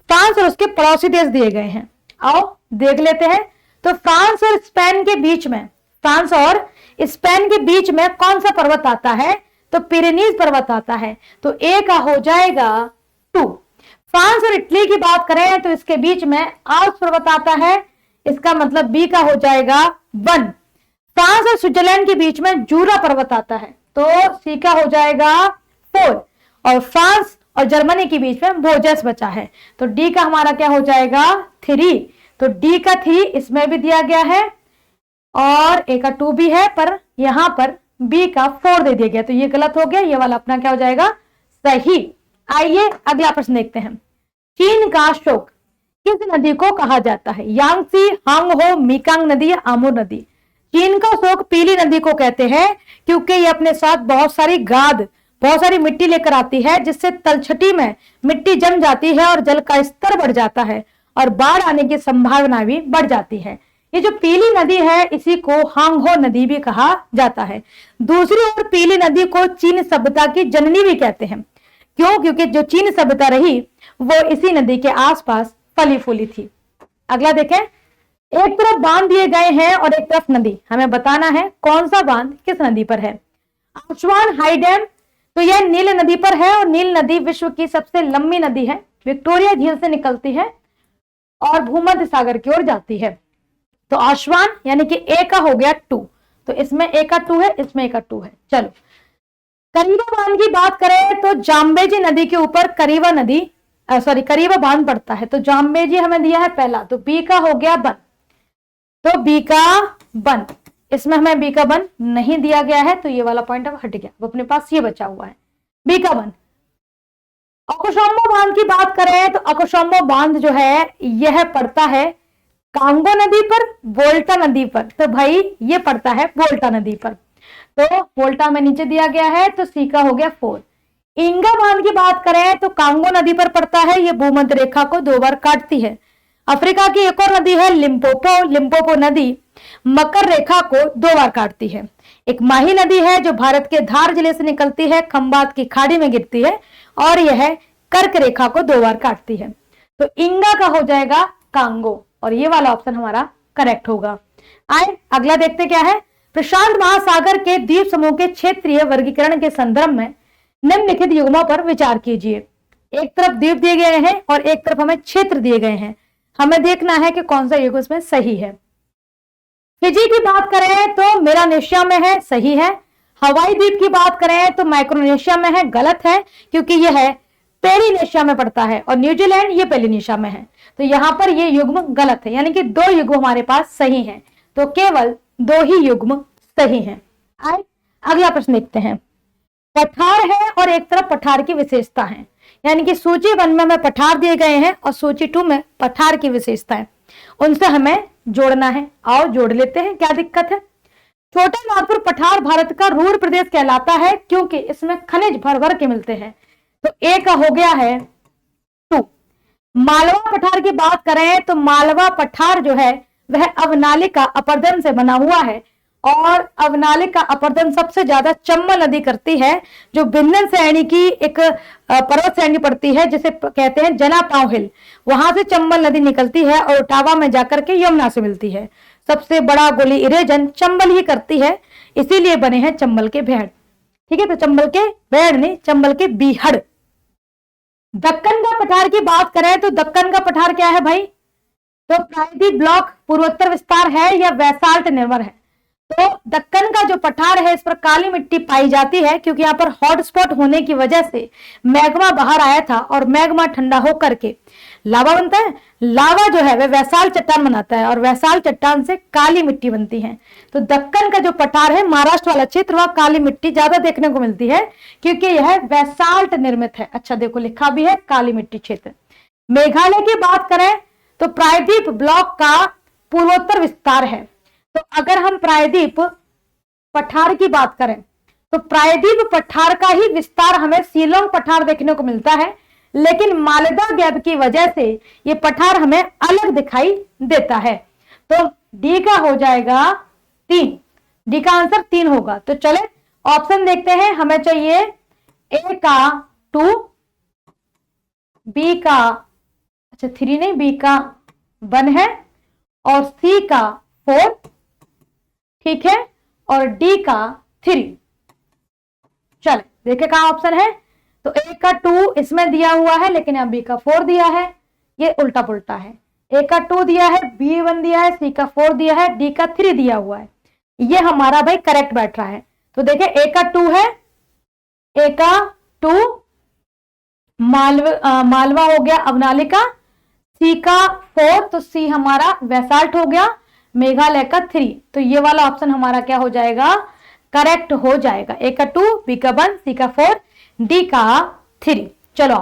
फ्रांस और उसके पड़ोसी देश दिए गए हैं। आओ देख लेते हैं। तो फ्रांस और स्पेन के बीच में कौन सा पर्वत आता है? तो पिरेनीज पर्वत आता है। तो ए का हो जाएगा 2। फ्रांस और इटली की बात करें तो इसके बीच में आल्प्स पर्वत आता है, इसका मतलब बी का हो जाएगा 1। फ्रांस और स्विट्जरलैंड के बीच में जूरा पर्वत आता है, तो सी का हो जाएगा 4। और फ्रांस और जर्मनी के बीच में वोजेस बचा है, तो डी का हमारा क्या हो जाएगा 3। तो डी का 3 इसमें भी दिया गया है और ए का 2 भी है, पर यहां पर बी का 4 दे दिया गया, तो ये गलत हो गया। ये वाला अपना क्या हो जाएगा सही। आइए अगला प्रश्न देखते हैं। चीन का शोक किस नदी को कहा जाता है? यांगसी, हांगहो, मीकांग नदी या आमो नदी? चीन का शोक पीली नदी को कहते हैं क्योंकि ये अपने साथ बहुत सारी मिट्टी लेकर आती है, जिससे तलछटी में मिट्टी जम जाती है और जल का स्तर बढ़ जाता है और बाढ़ आने की संभावना भी बढ़ जाती है। ये जो पीली नदी है इसी को हांगहो नदी भी कहा जाता है। दूसरी ओर पीली नदी को चीन सभ्यता की जननी भी कहते हैं। क्यों? क्योंकि जो चीन सभ्यता रही वो इसी नदी के आसपास फली फूली थी। अगला देखें। एक तरफ बांध दिए गए हैं और एक तरफ नदी, हमें बताना है कौन सा बांध किस नदी पर है। आसवान हाई डैम, तो यह नील नदी पर है और नील नदी विश्व की सबसे लंबी नदी है, विक्टोरिया झील से निकलती है और भूमध्य सागर की ओर जाती है। तो आसवान यानी कि ए का हो गया 2, तो इसमें ए का 2 है, इसमें ए का 2 है। चलो करीबा बांध की बात करें तो जाम्बेजी नदी के ऊपर करीबा बांध पड़ता है, तो जाम्बेजी हमें दिया है पहला, तो बी का हो गया 1। तो बी का 1, इसमें हमें बी का 1 नहीं दिया गया है, तो ये वाला पॉइंट अब हट गया, अब अपने पास ये बचा हुआ है बी का 1। अकोशम्बो बांध की बात करें तो अकोशम्बो बांध जो है यह पड़ता है कांगो नदी पर, वोल्टा नदी पर, तो भाई ये पड़ता है वोल्टा नदी पर, तो वोल्टा में नीचे दिया गया है, तो सी का हो गया 4। इंगा बांध की बात करें तो कांगो नदी पर पड़ता है, ये भूमध्य रेखा को 2 बार काटती है। अफ्रीका की एक और नदी है लिम्पोपो नदी मकर रेखा को 2 बार काटती है। एक माही नदी है जो भारत के धार जिले से निकलती है, खंबात की खाड़ी में गिरती है और यह कर्क रेखा को 2 बार काटती है। तो इंगा का हो जाएगा कांगो और ये वाला ऑप्शन हमारा करेक्ट होगा। आए अगला देखते क्या है। प्रशांत महासागर के द्वीप समूह के क्षेत्रीय वर्गीकरण के संदर्भ में निम्नलिखित युग्मों पर विचार कीजिए। एक तरफ द्वीप दिए गए हैं और एक तरफ हमें क्षेत्र दिए गए हैं, हमें देखना है कि कौन सा युग्म इसमें सही है। फिजी की बात करें तो मेलानेशिया में है, सही है। हवाई द्वीप की बात करें तो माइक्रोनेशिया में है, गलत है क्योंकि यह है पेरिनेशिया में पड़ता है, और न्यूजीलैंड ये पेलिनेशिया में है, तो यहां पर ये युग्म गलत है, यानी कि 2 युग्म हमारे पास सही हैं, तो केवल 2 ही युग्म सही हैं। आए अगला प्रश्न देखते हैं। पठार है और एक तरफ पठार की विशेषता है, यानी कि सूची 1 में हमें पठार दिए गए हैं और सूची 2 में पठार की विशेषता है, उनसे हमें जोड़ना है। आओ जोड़ लेते हैं, क्या दिक्कत है। छोटा नागपुर पठार भारत का रूढ़ प्रदेश कहलाता है क्योंकि इसमें खनिज भर भर के मिलते हैं, तो ए का हो गया है 2। मालवा पठार की बात करें तो मालवा पठार जो है वह अवनालिका अपरदन से बना हुआ है, और अवनालिका अपरदन सबसे ज्यादा चंबल नदी करती है, जो विंध्य श्रेणी की एक पर्वत श्रेणी पड़ती है जिसे कहते हैं जनापाव हिल, वहां से चंबल नदी निकलती है और ओटावा में जाकर के यमुना से मिलती है। सबसे बड़ा गोली इरेजन चंबल ही करती है, इसीलिए बने हैं चंबल के भेड़। ठीक है, तो चंबल के भेड़ नहीं, चंबल के बीहड़। दक्कन का पठार की बात करें तो दक्कन का पठार क्या है भाई, तो प्रायद्वीप ब्लॉक पूर्वोत्तर विस्तार है या बैसाल्ट निर्भर है। तो दक्कन का जो पठार है इस पर काली मिट्टी पाई जाती है क्योंकि यहाँ पर हॉटस्पॉट होने की वजह से मैग्मा बाहर आया था और मैग्मा ठंडा होकर के लावा बनता है। लावा जो है वह वैसाल चट्टान बनाता है और वैसाल चट्टान से काली मिट्टी बनती है। तो दक्कन का जो पठार है महाराष्ट्र वाला क्षेत्र, वहां काली मिट्टी ज्यादा देखने को मिलती है क्योंकि यह वैसाल्ट निर्मित है। अच्छा देखो लिखा भी है काली मिट्टी क्षेत्र। मेघालय की बात करें तो प्रायद्वीप ब्लॉक का पूर्वोत्तर विस्तार है। तो अगर हम प्रायद्वीप पठार की बात करें तो प्रायद्वीप पठार का ही विस्तार हमें शिलोंग पठार देखने को मिलता है, लेकिन मालदा गैप की वजह से ये पठार हमें अलग दिखाई देता है। तो डी का हो जाएगा 3, डी का आंसर 3 होगा। तो चले ऑप्शन देखते हैं, हमें चाहिए ए का 2, बी का 3 नहीं, बी का 1 है और सी का 4, ठीक है, और डी का 3। चले देखे कहां ऑप्शन है, तो ए का 2 इसमें दिया हुआ है लेकिन यहाँ बी का 4 दिया है, ये उल्टा पुल्टा है। ए का 2 दिया है, बी 1 दिया है, सी का 4 दिया है, डी का 3 दिया हुआ है, ये हमारा भाई करेक्ट बैठ रहा है। तो देखे ए का 2 है, ए का 2 मालवा हो गया अवनालिका, सी का 4 तो सी हमारा वैसाल्ट हो गया, मेघालय का 3, तो ये वाला ऑप्शन हमारा क्या हो जाएगा, करेक्ट हो जाएगा। ए का 2, बी का 1, सी का 4, डी का 3। चलो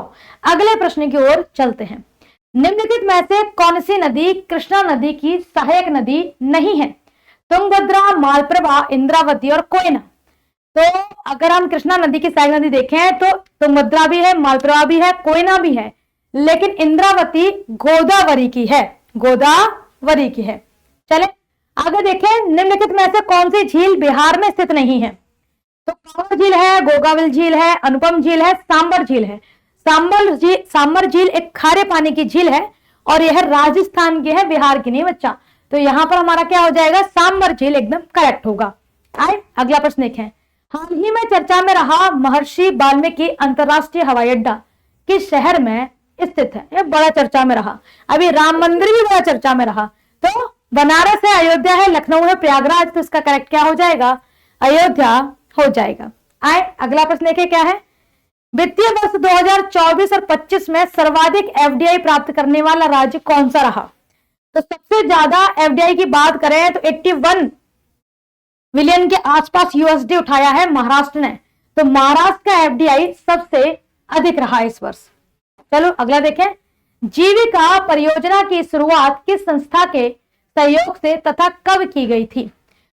अगले प्रश्न की ओर चलते हैं। निम्नलिखित में से कौन सी नदी कृष्णा नदी की सहायक नदी नहीं है? तुंगभद्रा, मालप्रभा, इंद्रावती और कोयना। तो अगर हम कृष्णा नदी की सहायक नदी देखें तो तुंगभद्रा भी है, मालप्रभा भी है, कोयना भी है, लेकिन इंद्रावती गोदावरी की है, गोदावरी की है। चले आगे देखें, निम्नलिखित में से कौन सी झील बिहार में स्थित नहीं है? तो कांवर झील है, गोगावल झील है, अनुपम झील है, सांबर झील है। सांबर झील एक खारे पानी की झील है और यह राजस्थान की है, बिहार की नहीं बच्चा। तो यहां पर हमारा क्या हो जाएगा, सांबर झील एकदम करेक्ट होगा। आए अगला प्रश्न देखें। हाल ही में चर्चा में रहा महर्षि वाल्मीकि अंतरराष्ट्रीय हवाई अड्डा किस शहर में स्थित है? ये बड़ा चर्चा में रहा। अभी राम मंदिर भी बड़ा चर्चा में रहा। तो बनारस है, अयोध्या है, लखनऊ है, प्रयागराज, तो इसका करेक्ट क्या हो जाएगा, अयोध्या हो जाएगा। आए अगला प्रश्न देखें क्या है। वित्तीय वर्ष 2024 और 25 में सर्वाधिक एफडीआई प्राप्त करने वाला राज्य कौन सा रहा? तो सबसे ज्यादा एफडीआई की बात करें तो 81 बिलियन के आसपास यूएसडी उठाया है महाराष्ट्र ने। तो महाराष्ट्र का एफडीआई सबसे अधिक रहा इस वर्ष। चलो अगला देखें। जीविका परियोजना की शुरुआत किस संस्था के सहयोग से तथा कब की गई थी?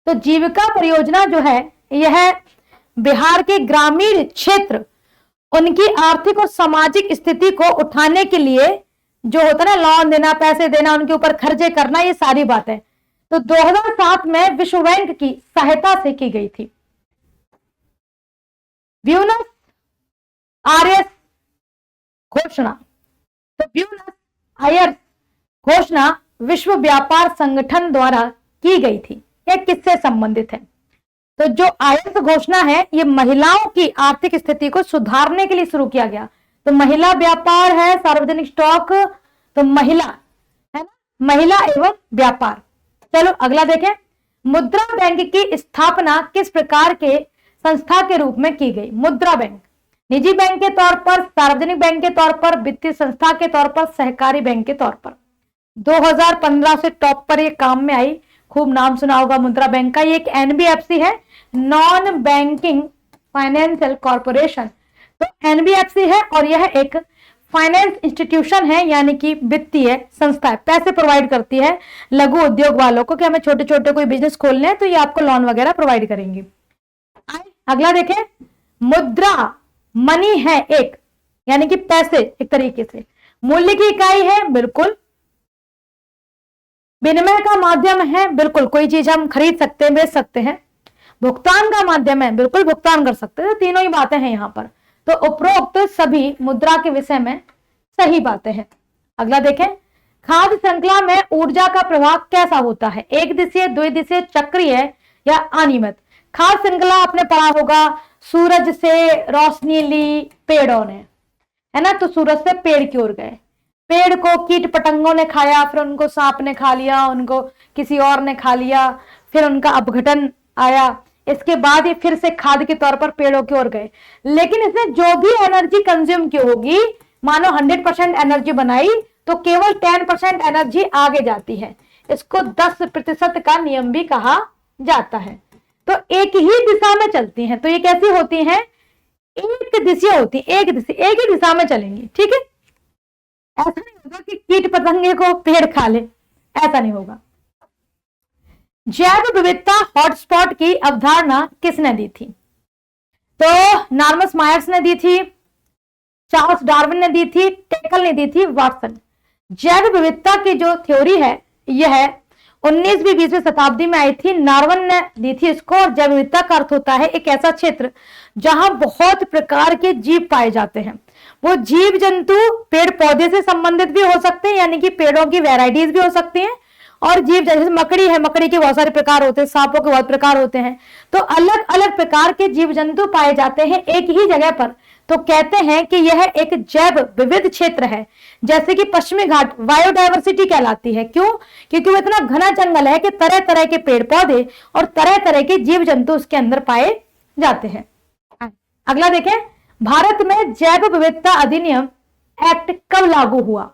तो जीविका परियोजना जो है यह बिहार के ग्रामीण क्षेत्र, उनकी आर्थिक और सामाजिक स्थिति को उठाने के लिए जो होता है ना, लोन देना, पैसे देना, उनके ऊपर खर्चे करना, ये सारी बातें तो 2007 में विश्व बैंक की सहायता से की गई थी। ब्यूनस आयर्स घोषणा, तो ब्यूनस आयर्स घोषणा विश्व व्यापार संगठन द्वारा की गई थी। यह किससे संबंधित है? तो जो आयत घोषणा है ये महिलाओं की आर्थिक स्थिति को सुधारने के लिए शुरू किया गया। तो महिला व्यापार है सार्वजनिक स्टॉक, तो महिला है ना, महिला एवं व्यापार। चलो अगला देखें, मुद्रा बैंक की स्थापना किस प्रकार के संस्था के रूप में की गई? मुद्रा बैंक निजी बैंक के तौर पर, सार्वजनिक बैंक के तौर पर, वित्तीय संस्था के तौर पर, सहकारी बैंक के तौर पर। 2015 से टॉप पर ये काम में आई, खूब नाम सुना होगा मुद्रा बैंक का। ये एक एनबीएफसी है, नॉन बैंकिंग फाइनेंशियल कॉर्पोरेशन। तो एनबीएफसी है और यह एक फाइनेंस इंस्टीट्यूशन है, यानी कि वित्तीय संस्था है, पैसे प्रोवाइड करती है लघु उद्योग वालों को कि हमें छोटे छोटे कोई बिजनेस खोलने हैं तो ये आपको लोन वगैरह प्रोवाइड करेंगे। अगला देखें, मुद्रा मनी है एक, यानी कि पैसे एक तरीके से। मूल्य की इकाई है, बिल्कुल। विनिमय का माध्यम है, बिल्कुल, कोई चीज हम खरीद सकते हैं, बेच सकते हैं। भुगतान का माध्यम है, बिल्कुल भुगतान कर सकते हैं। तीनों ही बातें हैं यहाँ पर। तो उपरोक्त सभी मुद्रा के विषय में सही बातें हैं। अगला देखें, खाद्य श्रृंखला में ऊर्जा का प्रवाह कैसा होता है? एक दिशीय, द्विदिशीय, चक्रीय या अनियमित? खाद्य श्रृंखला आपने पढ़ा होगा, सूरज से रोशनी ली पेड़ों ने, है ना, तो सूरज से पेड़ की ओर गए, पेड़ को कीट पतंगों ने खाया, फिर उनको सांप ने खा लिया, उनको किसी और ने खा लिया, फिर उनका अपघटन आया, इसके बाद ये फिर से खाद के तौर पर पेड़ों की ओर गए। लेकिन इसने जो भी एनर्जी कंज्यूम की होगी, मानो 100% एनर्जी बनाई तो केवल 10% एनर्जी आगे जाती है। इसको 10% का नियम भी कहा जाता है। तो एक ही दिशा में चलती हैं, तो ये कैसी होती हैं? एक दिशा होती है, एक ही दिशा में चलेंगी, ठीक है। ऐसा नहीं होगा कि कीट पतंगे को पेड़ खा ले, ऐसा नहीं होगा। जैव विविधता हॉटस्पॉट की अवधारणा किसने दी थी? तो नॉर्मस मायर्स ने दी थी, चार्ल्स डार्विन ने दी थी, टेकल ने दी थी, वाटसन। जैव विविधता की जो थ्योरी है यह 19वीं 20वीं शताब्दी में आई थी, नार्वन ने दी थी इसको। और जैव विविधता का अर्थ होता है एक ऐसा क्षेत्र जहां बहुत प्रकार के जीव पाए जाते हैं। वो जीव जंतु पेड़ पौधे से संबंधित भी हो सकते हैं, यानी कि पेड़ों की वैरायटीज भी हो सकती हैं, और जीव जैसे मकड़ी है, मकड़ी के बहुत सारे प्रकार होते हैं, सांपों के बहुत प्रकार होते हैं। तो अलग अलग प्रकार के जीव जंतु पाए जाते हैं एक ही जगह पर, तो कहते हैं कि यह एक जैव विविध क्षेत्र है। जैसे कि पश्चिमी घाट बायोडायवर्सिटी कहलाती है। क्यों? क्योंकि वो इतना घना जंगल है कि तरह तरह के पेड़ पौधे और तरह तरह के जीव जंतु उसके अंदर पाए जाते हैं। अगला देखें, भारत में जैव विविधता अधिनियम एक्ट कब लागू हुआ?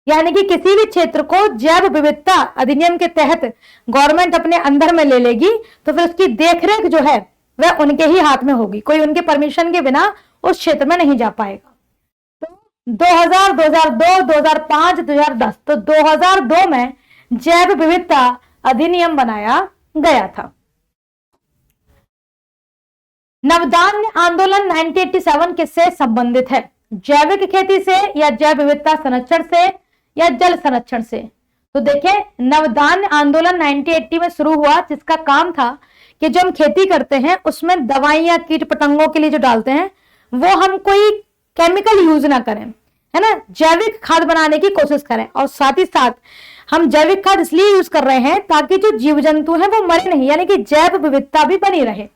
यानी कि किसी भी क्षेत्र को जैव विविधता अधिनियम के तहत गवर्नमेंट अपने अंदर में ले लेगी तो फिर उसकी देखरेख जो है वह उनके ही हाथ में होगी, कोई उनके परमिशन के बिना उस क्षेत्र में नहीं जा पाएगा। तो 2000, 2002, 2005, 2010, तो 2002 में जैव विविधता अधिनियम बनाया गया था। नवधान्य आंदोलन 1987 किससे संबंधित है? जैविक खेती से या जैव विविधता संरक्षण से या जल संरक्षण से? तो देखें, नवधान्य आंदोलन 1980 में शुरू हुआ, जिसका काम था कि जो हम खेती करते हैं उसमें दवाइयां कीट पतंगों के लिए जो डालते हैं वो हम कोई केमिकल यूज ना करें, है ना, जैविक खाद बनाने की कोशिश करें। और साथ ही साथ हम जैविक खाद इसलिए यूज कर रहे हैं ताकि जो जीव जंतु हैं वो मरे नहीं, यानी कि जैव विविधता भी बनी रहे।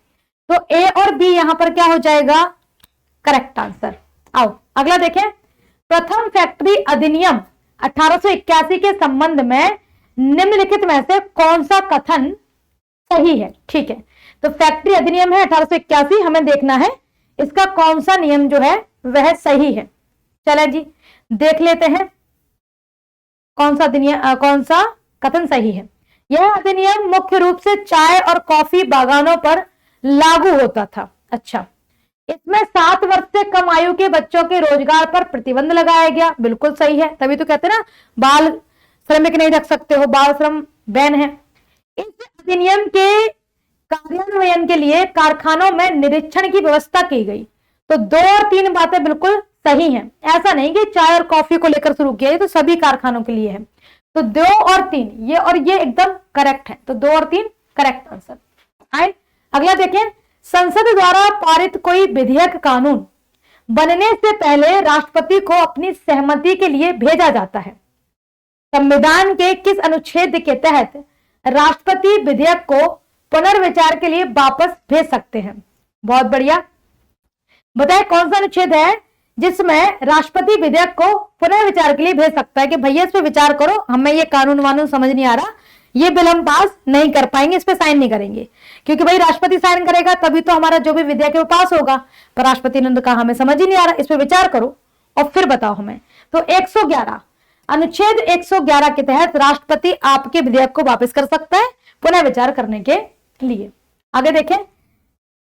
तो ए और बी यहां पर क्या हो जाएगा? Correct answer. आओ अगला देखें, प्रथम फैक्ट्री अधिनियम 1881 के संबंध में निम्नलिखित में से कौन सा कथन सही है? ठीक है, तो फैक्ट्री अधिनियम है 1881, हमें देखना है इसका कौन सा नियम जो है वह सही है। चले जी देख लेते हैं कौन सा कथन सही है। यह अधिनियम मुख्य रूप से चाय और कॉफी बागानों पर लागू होता था। अच्छा, इसमें 7 वर्ष से कम आयु के बच्चों के रोजगार पर प्रतिबंध लगाया गया। बिल्कुल सही है, तभी तो कहते हैं ना बाल श्रमिक नहीं रख सकते हो, बाल श्रम बैन है। इस अधिनियम के कार्यान्वयन के लिए कारखानों में निरीक्षण की व्यवस्था की गई। तो 2 और 3 बातें बिल्कुल सही हैं। ऐसा नहीं कि चाय और कॉफी को लेकर शुरू किया, तो सभी कारखानों के लिए है। तो 2 और 3 ये और ये एकदम करेक्ट है, तो 2 और 3 करेक्ट आंसर। आए अगला देखें, संसद द्वारा पारित कोई विधेयक कानून बनने से पहले राष्ट्रपति को अपनी सहमति के लिए भेजा जाता है। संविधान के किस अनुच्छेद के तहत राष्ट्रपति विधेयक को पुनर्विचार के लिए वापस भेज सकते हैं। बहुत बढ़िया। बताए कौन सा अनुच्छेद है जिसमें राष्ट्रपति विधेयक को पुनर्विचार के लिए भेज सकता है कि भैया इस पे विचार करो, हमें ये कानून वानून समझ नहीं आ रहा, ये बिल हम पास नहीं कर पाएंगे, इस पे साइन नहीं करेंगे, क्योंकि भाई राष्ट्रपति साइन करेगा तभी तो हमारा जो भी विधेयक है वो पास होगा। पर राष्ट्रपति ने तो कहा हमें समझ ही नहीं आ रहा, इस पे विचार करो और फिर बताओ हमें। तो 111 अनुच्छेद 111 के तहत राष्ट्रपति आपके विधेयक को वापस कर सकता है पुनः विचार करने के लिए। आगे देखें,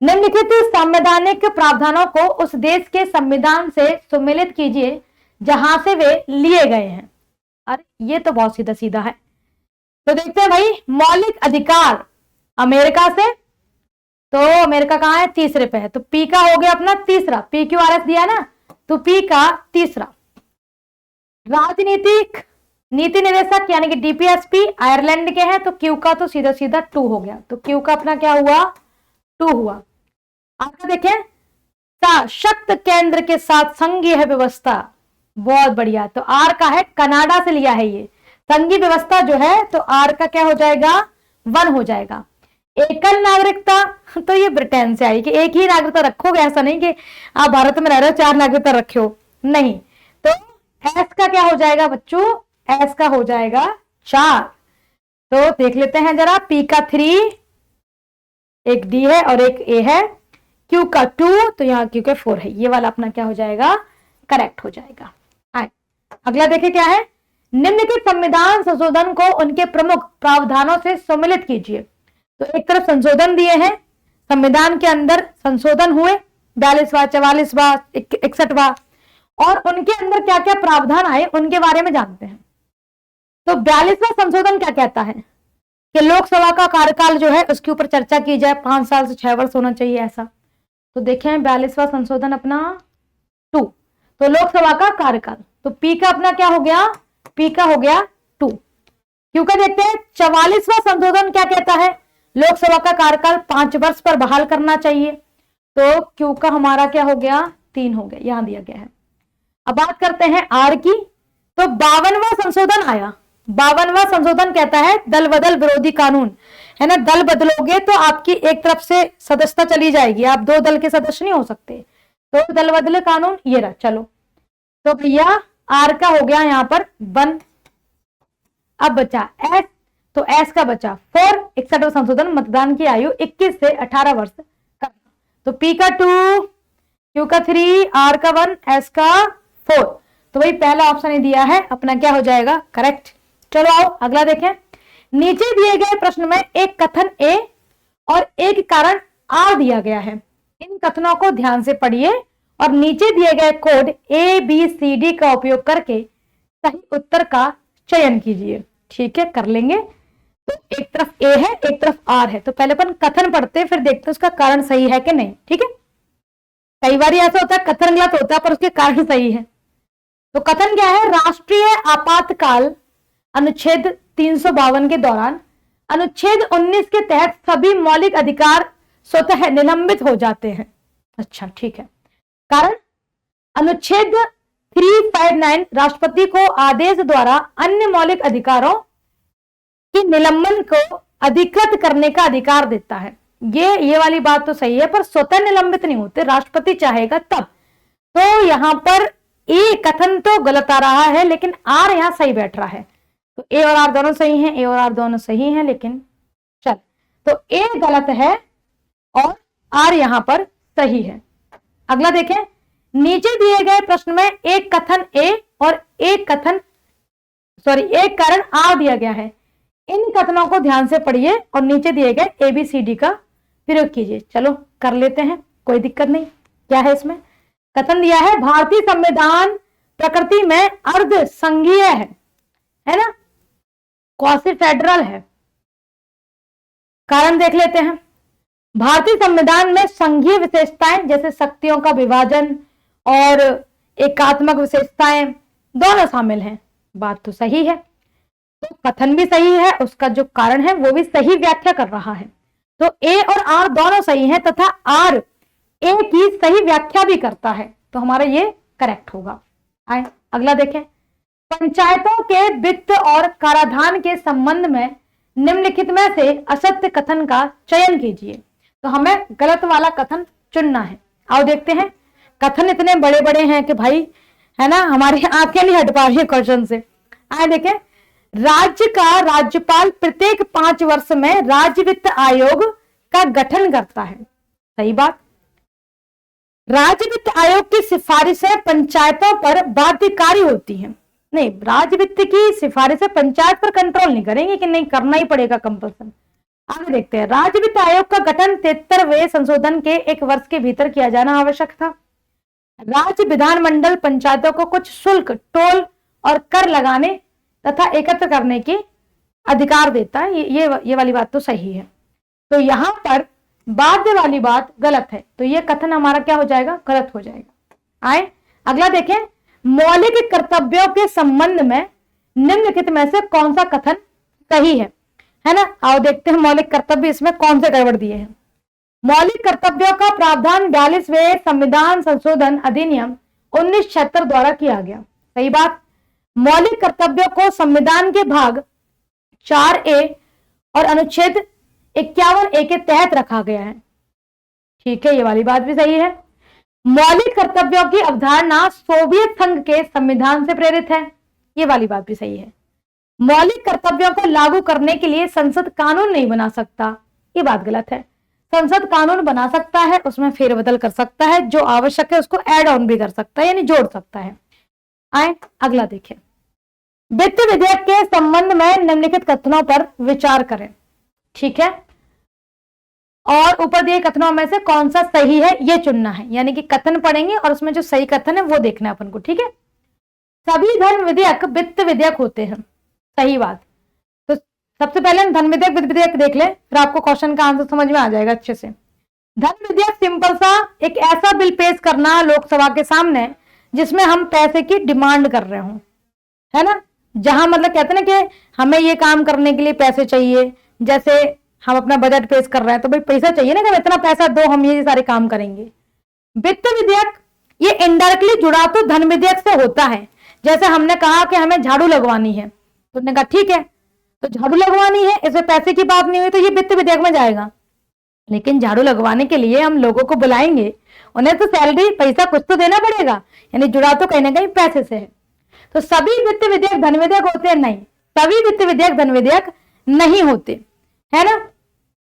निम्नलिखित संवैधानिक प्रावधानों को उस देश के संविधान से सुमेलित कीजिए जहां से वे लिए गए हैं। अरे ये तो बहुत सीधा सीधा है। तो देखते हैं भाई, मौलिक अधिकार अमेरिका से, तो अमेरिका कहां है? तीसरे पे है, तो पी का हो गया अपना तीसरा, पी क्यू आर एस दिया ना, तो पी का तीसरा। राजनीतिक नीति निदेशक यानी कि डीपीएसपी आयरलैंड के हैं, तो क्यू का तो सीधा सीधा 2 हो गया, तो क्यू का अपना क्या हुआ? 2 हुआ। आगे देखें, शक्त केंद्र के साथ संघीय व्यवस्था, बहुत बढ़िया। तो आर का है, कनाडा से लिया है ये संघीय व्यवस्था जो है, तो आर का क्या हो जाएगा? 1 हो जाएगा। एकल नागरिकता, तो ये ब्रिटेन से आई कि एक ही नागरिकता रखोगे, ऐसा नहीं कि आप भारत में रह रहे हो 4 नागरिकता रखे हो, नहीं। तो एस का क्या हो जाएगा बच्चों? एस का हो जाएगा 4। तो देख लेते हैं जरा, पी का 3, एक डी है और एक ए है, क्यू का 2, तो यहाँ क्यू का 4 है, ये वाला अपना क्या हो जाएगा? करेक्ट हो जाएगा। अगला देखिए क्या है, निम्नलिखित संविधान संशोधन को उनके प्रमुख प्रावधानों से सम्मिलित कीजिए। तो एक तरफ संशोधन दिए हैं, संविधान के अंदर संशोधन हुए 42वां, 44वां, 61वां, और उनके अंदर क्या क्या प्रावधान आए उनके बारे में जानते हैं। तो 42वां संशोधन क्या कहता है कि लोकसभा का कार्यकाल जो है उसके ऊपर चर्चा की जाए, 5 साल से 6 वर्ष होना चाहिए ऐसा। तो देखें 42वां संशोधन अपना 2, तो लोकसभा का कार्यकाल, तो पी का अपना क्या हो गया? पी का हो गया 2। क्यू का देखते हैं, 44वां संशोधन क्या कहता है? लोकसभा का कार्यकाल 5 वर्ष पर बहाल करना चाहिए, तो क्यू का हमारा क्या हो गया? 3 हो गया, यहां दिया गया है। अब बात करते हैं आर की, तो 52वां संशोधन आया। 52वां संशोधन कहता है दल बदल विरोधी कानून, है ना, दल बदलोगे तो आपकी एक तरफ से सदस्यता चली जाएगी, आप 2 दल के सदस्य नहीं हो सकते, तो दल बदल कानून ये रहा। चलो, तो भैया आर का हो गया यहाँ पर 1। अब बचा एस, तो एस का बचा 4। 61वां संशोधन मतदान की आयु 21 से 18 वर्ष करना, तो पी का 2, क्यू का 3, आर का 1, एस का 4। तो वही पहला ऑप्शन ही दिया है, अपना क्या हो जाएगा? करेक्ट। चलो आओ अगला देखें, नीचे दिए गए प्रश्न में एक कथन ए और एक कारण आर दिया गया है, इन कथनों को ध्यान से पढ़िए और नीचे दिए गए code A B C D का उपयोग करके सही उत्तर का चयन कीजिए। ठीक है, कर लेंगे। तो एक तरफ ए है, एक तरफ आर है, तो पहले अपन कथन पढ़ते हैं, फिर देखते हैं उसका कारण सही है कि नहीं। ठीक है, कई बार ऐसा होता है कथन गलत होता है पर उसके कारण सही है। तो कथन क्या है? राष्ट्रीय आपातकाल अनुच्छेद 352 के दौरान अनुच्छेद 19 के तहत सभी मौलिक अधिकार स्वतः निलंबित हो जाते हैं। अच्छा ठीक है, कारण अनुच्छेद 359 राष्ट्रपति को आदेश द्वारा अन्य मौलिक अधिकारों के निलंबन को अधिकृत करने का अधिकार देता है। ये वाली बात तो सही है, पर स्वतः निलंबित नहीं होते, राष्ट्रपति चाहेगा तब। तो यहां पर ए कथन तो गलत आ रहा है, लेकिन आर यहां सही बैठ रहा है। तो ए और आर दोनों सही हैं, ए और आर दोनों सही हैं, लेकिन चल, तो ए गलत है और आर यहां पर सही है। अगला देखें, नीचे दिए गए प्रश्न में एक कथन ए और एक कारण आर दिया गया है, इन कथनों को ध्यान से पढ़िए और नीचे दिए गए ए बी सी डी का प्रयोग कीजिए। चलो कर लेते हैं, कोई दिक्कत नहीं। क्या है इसमें? कथन दिया है भारतीय संविधान प्रकृति में अर्ध संघीय है ना, क्वासी फेडरल है। कारण देख लेते हैं, भारतीय संविधान में संघीय विशेषताएं जैसे शक्तियों का विभाजन और एकात्मक विशेषताएं दोनों शामिल हैं। बात तो सही है, तो कथन भी सही है, उसका जो कारण है वो भी सही व्याख्या कर रहा है। तो ए और आर दोनों सही हैं तथा आर ए की सही व्याख्या भी करता है, तो हमारा ये करेक्ट होगा। आए अगला देखें, पंचायतों के वित्त और कराधान के संबंध में निम्नलिखित में से असत्य कथन का चयन कीजिए। तो हमें गलत वाला कथन चुनना है। आओ देखते हैं। कथन इतने बड़े बड़े हैं कि भाई, है ना, हमारी आंखें नहीं हट पा रही है क्वेश्चन से। आए देखें, राज्य का राज्यपाल प्रत्येक 5 वर्ष में राज्य वित्त आयोग का गठन करता है। सही बात। राज्य वित्त आयोग की सिफारिशें पंचायतों पर बाध्यकारी होती हैं। नहीं, राज्य वित्त की सिफारिशें पंचायत पर कंट्रोल नहीं करेंगे कि नहीं करना ही पड़ेगा कंपल्सन। आगे देखते हैं। राज्य वित्त आयोग का गठन 73वें संशोधन के 1 वर्ष के भीतर किया जाना आवश्यक था। राज्य विधानमंडल पंचायतों को कुछ शुल्क, टोल और कर लगाने तथा एकत्र करने के अधिकार देता है। ये वाली बात तो सही है। तो यहां पर बाध्य वाली बात गलत है, तो ये कथन हमारा क्या हो जाएगा? गलत हो जाएगा। आए अगला देखें। मौलिक कर्तव्यों के संबंध में निम्नलिखित में से कौन सा कथन सही है ना? आओ देखते हैं मौलिक कर्तव्य इसमें कौन से गड़बड़ दिए हैं। मौलिक कर्तव्यों का प्रावधान 42वें संविधान संशोधन अधिनियम 1976 द्वारा किया गया। सही बात। मौलिक कर्तव्यों को संविधान के भाग 4A और अनुच्छेद 51A के तहत रखा गया है। ठीक है, ये वाली बात भी सही है। मौलिक कर्तव्यों की अवधारणा सोवियत संघ के संविधान से प्रेरित है। ये वाली बात भी सही है। मौलिक कर्तव्यों को लागू करने के लिए संसद कानून नहीं बना सकता। ये बात गलत है। संसद कानून बना सकता है, उसमें फेरबदल कर सकता है, जो आवश्यक है उसको ऐड ऑन भी कर सकता है, यानी जोड़ सकता है। आए अगला देखें। वित्त विधेयक के संबंध में निम्नलिखित कथनों पर विचार करें। ठीक है, और ऊपर दिए कथनों में से कौन सा सही है ये चुनना है, यानी कि कथन पढ़ेंगे और उसमें जो सही कथन है वो देखना है अपन को। ठीक है, सभी धन विधेयक वित्त विधेयक होते हैं। सही बात। तो सबसे पहले हम धन विधेयक वित्त विधेयक देख ले, फिर आपको क्वेश्चन का आंसर समझ में आ जाएगा अच्छे से। धन विधेयक सिंपल सा एक ऐसा बिल पेश करना लोकसभा के सामने जिसमें हम पैसे की डिमांड कर रहे हो, है ना, जहां मतलब कहते हैं ना कि हमें ये काम करने के लिए पैसे चाहिए। जैसे हम अपना बजट पेश कर रहे हैं तो भाई पैसा चाहिए ना, कि इतना पैसा दो, हम ये सारे काम करेंगे। वित्त विधेयक ये इनडायरेक्टली जुड़ा तो धन विधेयक से होता है। जैसे हमने कहा कि हमें झाड़ू लगवानी है, तो उन्होंने कहा ठीक है, तो झाड़ू लगवानी है, इसमें पैसे की बात नहीं हुई, तो ये वित्त विधेयक में जाएगा। लेकिन झाड़ू लगवाने के लिए हम लोगों को बुलाएंगे, उन्हें तो सैलरी पैसा कुछ तो देना पड़ेगा, यानी जुड़ा तो कहीं ना कहीं पैसे से है। तो सभी वित्त विधेयक धन विधेयक होते हैं? नहीं, सभी वित्त विधेयक धन विधेयक नहीं होते, है ना।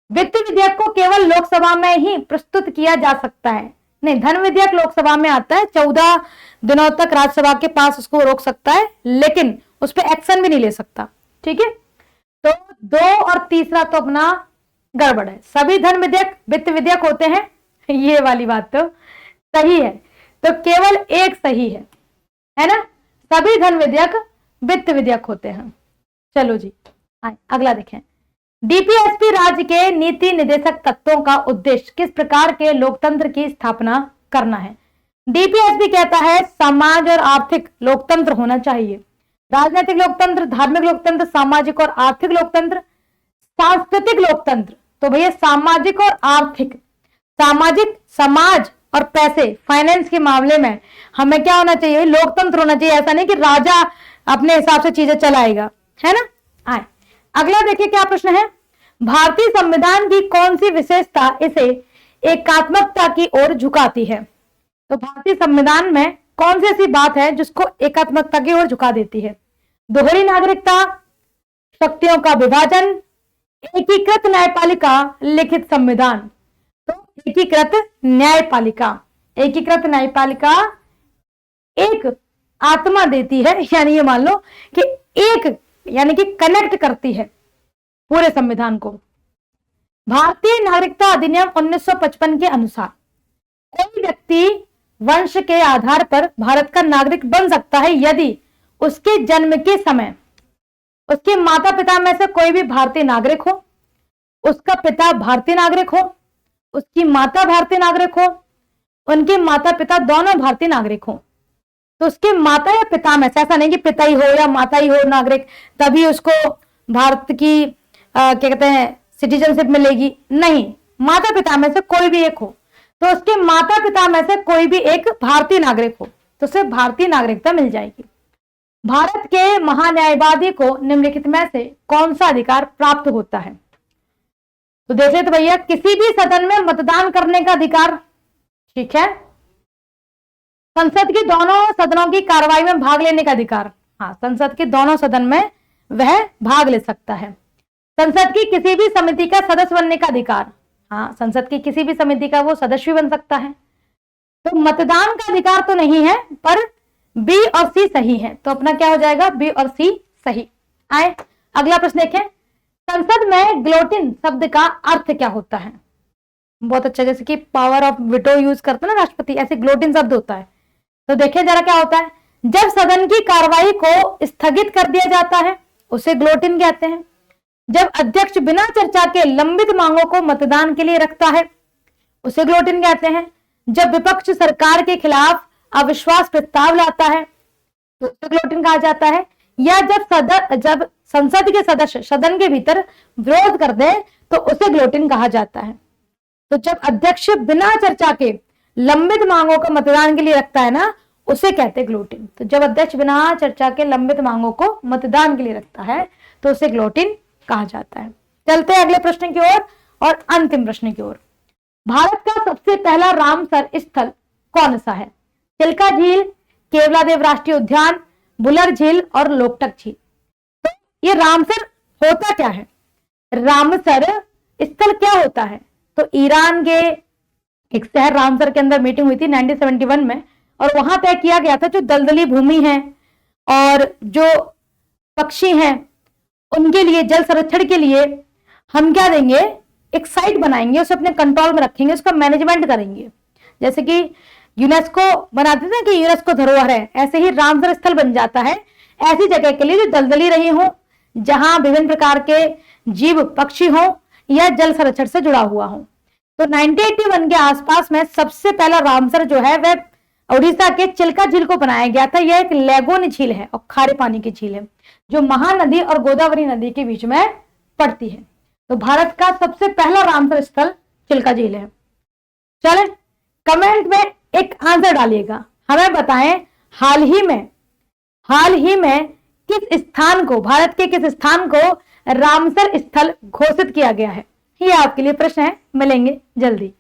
वित्त विधेयक को केवल लोकसभा में ही प्रस्तुत किया जा सकता है। नहीं, धन विधेयक लोकसभा में आता है, 14 दिनों तक राज्यसभा के पास उसको रोक सकता है, लेकिन उस पर एक्शन भी नहीं ले सकता। ठीक है, तो 2 और तीसरा तो अपना गड़बड़ है। सभी धन विधेयक वित्त विधेयक होते हैं, ये वाली बात तो सही है। तो केवल एक सही है ना, सभी धन विधेयक वित्त विधेयक होते हैं। चलो जी, आए अगला देखें। डीपीएसपी राज्य के नीति निर्देशक तत्वों का उद्देश्य किस प्रकार के लोकतंत्र की स्थापना करना है? डीपीएसपी कहता है समाज और आर्थिक लोकतंत्र होना चाहिए। राजनीतिक लोकतंत्र, धार्मिक लोकतंत्र, सामाजिक और आर्थिक लोकतंत्र, सांस्कृतिक लोकतंत्र। तो भैया सामाजिक और आर्थिक, सामाजिक समाज और पैसे, फाइनेंस के मामले में हमें क्या होना चाहिए? लोकतंत्र होना चाहिए। ऐसा नहीं कि राजा अपने हिसाब से चीजें चलाएगा, है ना। आए अगला देखिए क्या प्रश्न है। भारतीय संविधान की कौन सी विशेषता इसे एकात्मकता की ओर झुकाती है? तो भारतीय संविधान में कौन सी ऐसी बात है जिसको एकात्मकता की ओर झुका देती है? दोहरी नागरिकता, शक्तियों का विभाजन, एकीकृत न्यायपालिका, लिखित संविधान। तो एकीकृत न्यायपालिका, एकीकृत न्यायपालिका एक आत्मा देती है, यानी ये मान लो कि एक, यानी कि कनेक्ट करती है पूरे संविधान को। भारतीय नागरिकता अधिनियम 1955 के अनुसार कोई व्यक्ति वंश के आधार पर भारत का नागरिक बन सकता है यदि उसके जन्म के समय उसके माता पिता में से कोई भी भारतीय नागरिक हो, उसका पिता भारतीय नागरिक हो, उसकी माता भारतीय नागरिक हो, उनके माता पिता दोनों भारतीय नागरिक हो। तो उसके माता या पिता में से, ऐसा नहीं कि पिता ही हो या माता ही हो नागरिक तभी उसको भारत की क्या कहते हैं सिटीजनशिप मिलेगी, नहीं, माता पिता में से कोई भी एक हो, तो उसके माता पिता में से कोई भी एक भारतीय नागरिक हो तो उसे भारतीय नागरिकता मिल जाएगी। भारत के महान्यायवादी को निम्नलिखित में से कौन सा अधिकार प्राप्त होता है? तो देख लेते भैया, किसी भी सदन में मतदान करने का अधिकार, ठीक है। संसद की दोनों सदनों की कार्रवाई में भाग लेने का अधिकार, हाँ, संसद के दोनों सदन में वह भाग ले सकता है। संसद की किसी भी समिति का सदस्य बनने का अधिकार, हाँ, संसद की किसी भी समिति का वो सदस्य बन सकता है। तो मतदान का अधिकार तो नहीं है, पर बी और सी सही है, तो अपना क्या हो जाएगा, बी और सी सही। आए अगला प्रश्न देखें, संसद में ग्लोटिन शब्द का अर्थ क्या होता है? बहुत अच्छा, जैसे कि पावर ऑफ विटो यूज करते हैं ना राष्ट्रपति, ऐसे ग्लोटिन शब्द होता है। तो देखिए जरा क्या होता है, जब सदन की कार्रवाई को स्थगित कर दिया जाता है उसे ग्लोटिन कहते हैं। जब अध्यक्ष बिना चर्चा के लंबित मांगों को मतदान के लिए रखता है उसे ग्लोटिन कहते हैं। जब विपक्ष सरकार के खिलाफ अविश्वास प्रस्ताव लाता है तो उसे ग्लोटिन कहा जाता है। या जब संसद के सदस्य सदन के भीतर विरोध कर दे तो उसे ग्लोटिन कहा जाता है। तो जब अध्यक्ष बिना चर्चा के लंबित मांगों को मतदान के लिए रखता है ना, उसे कहते हैं ग्लोटिन। तो जब अध्यक्ष बिना चर्चा के लंबित मांगों को मतदान के लिए रखता है तो उसे ग्लोटिन कहा जाता है। चलते हैं अगले प्रश्न की ओर और अंतिम प्रश्न की ओर। भारत का सबसे पहला रामसर स्थल कौन सा है? चिल्का झील, केवलादेव राष्ट्रीय उद्यान, बुलर झील और लोकटक झील। तो ये रामसर होता क्या है? रामसर स्थल क्या होता है? तो ईरान के एक शहर रामसर के अंदर मीटिंग हुई थी 1971 में, और वहां तय किया गया था जो दलदली भूमि है और जो पक्षी हैं उनके लिए जल संरक्षण के लिए हम क्या देंगे, एक साइट बनाएंगे, उसे अपने कंट्रोल में रखेंगे, उसका मैनेजमेंट करेंगे। जैसे कि यूनेस्को बनाते थे कि यूनेस्को धरोहर है, ऐसे ही रामसर स्थल बन जाता है ऐसी जगह के लिए जो दलदली रही हो, जहां विभिन्न प्रकार के जीव पक्षी हो या जल संरक्षण से जुड़ा हुआ हो। तो 1981 के आसपास में सबसे पहला रामसर जो है वह उड़ीसा के चिल्का झील को बनाया गया था। यह एक लैगून झील है और खारे पानी की झील है जो महानदी और गोदावरी नदी के बीच में पड़ती है। तो भारत का सबसे पहला रामसर स्थल चिल्का झील है। चलें कमेंट में एक आंसर डालिएगा, हमें बताएं हाल ही में किस स्थान को, भारत के किस स्थान को रामसर स्थल घोषित किया गया है। ये आपके लिए प्रश्न है, मिलेंगे जल्दी।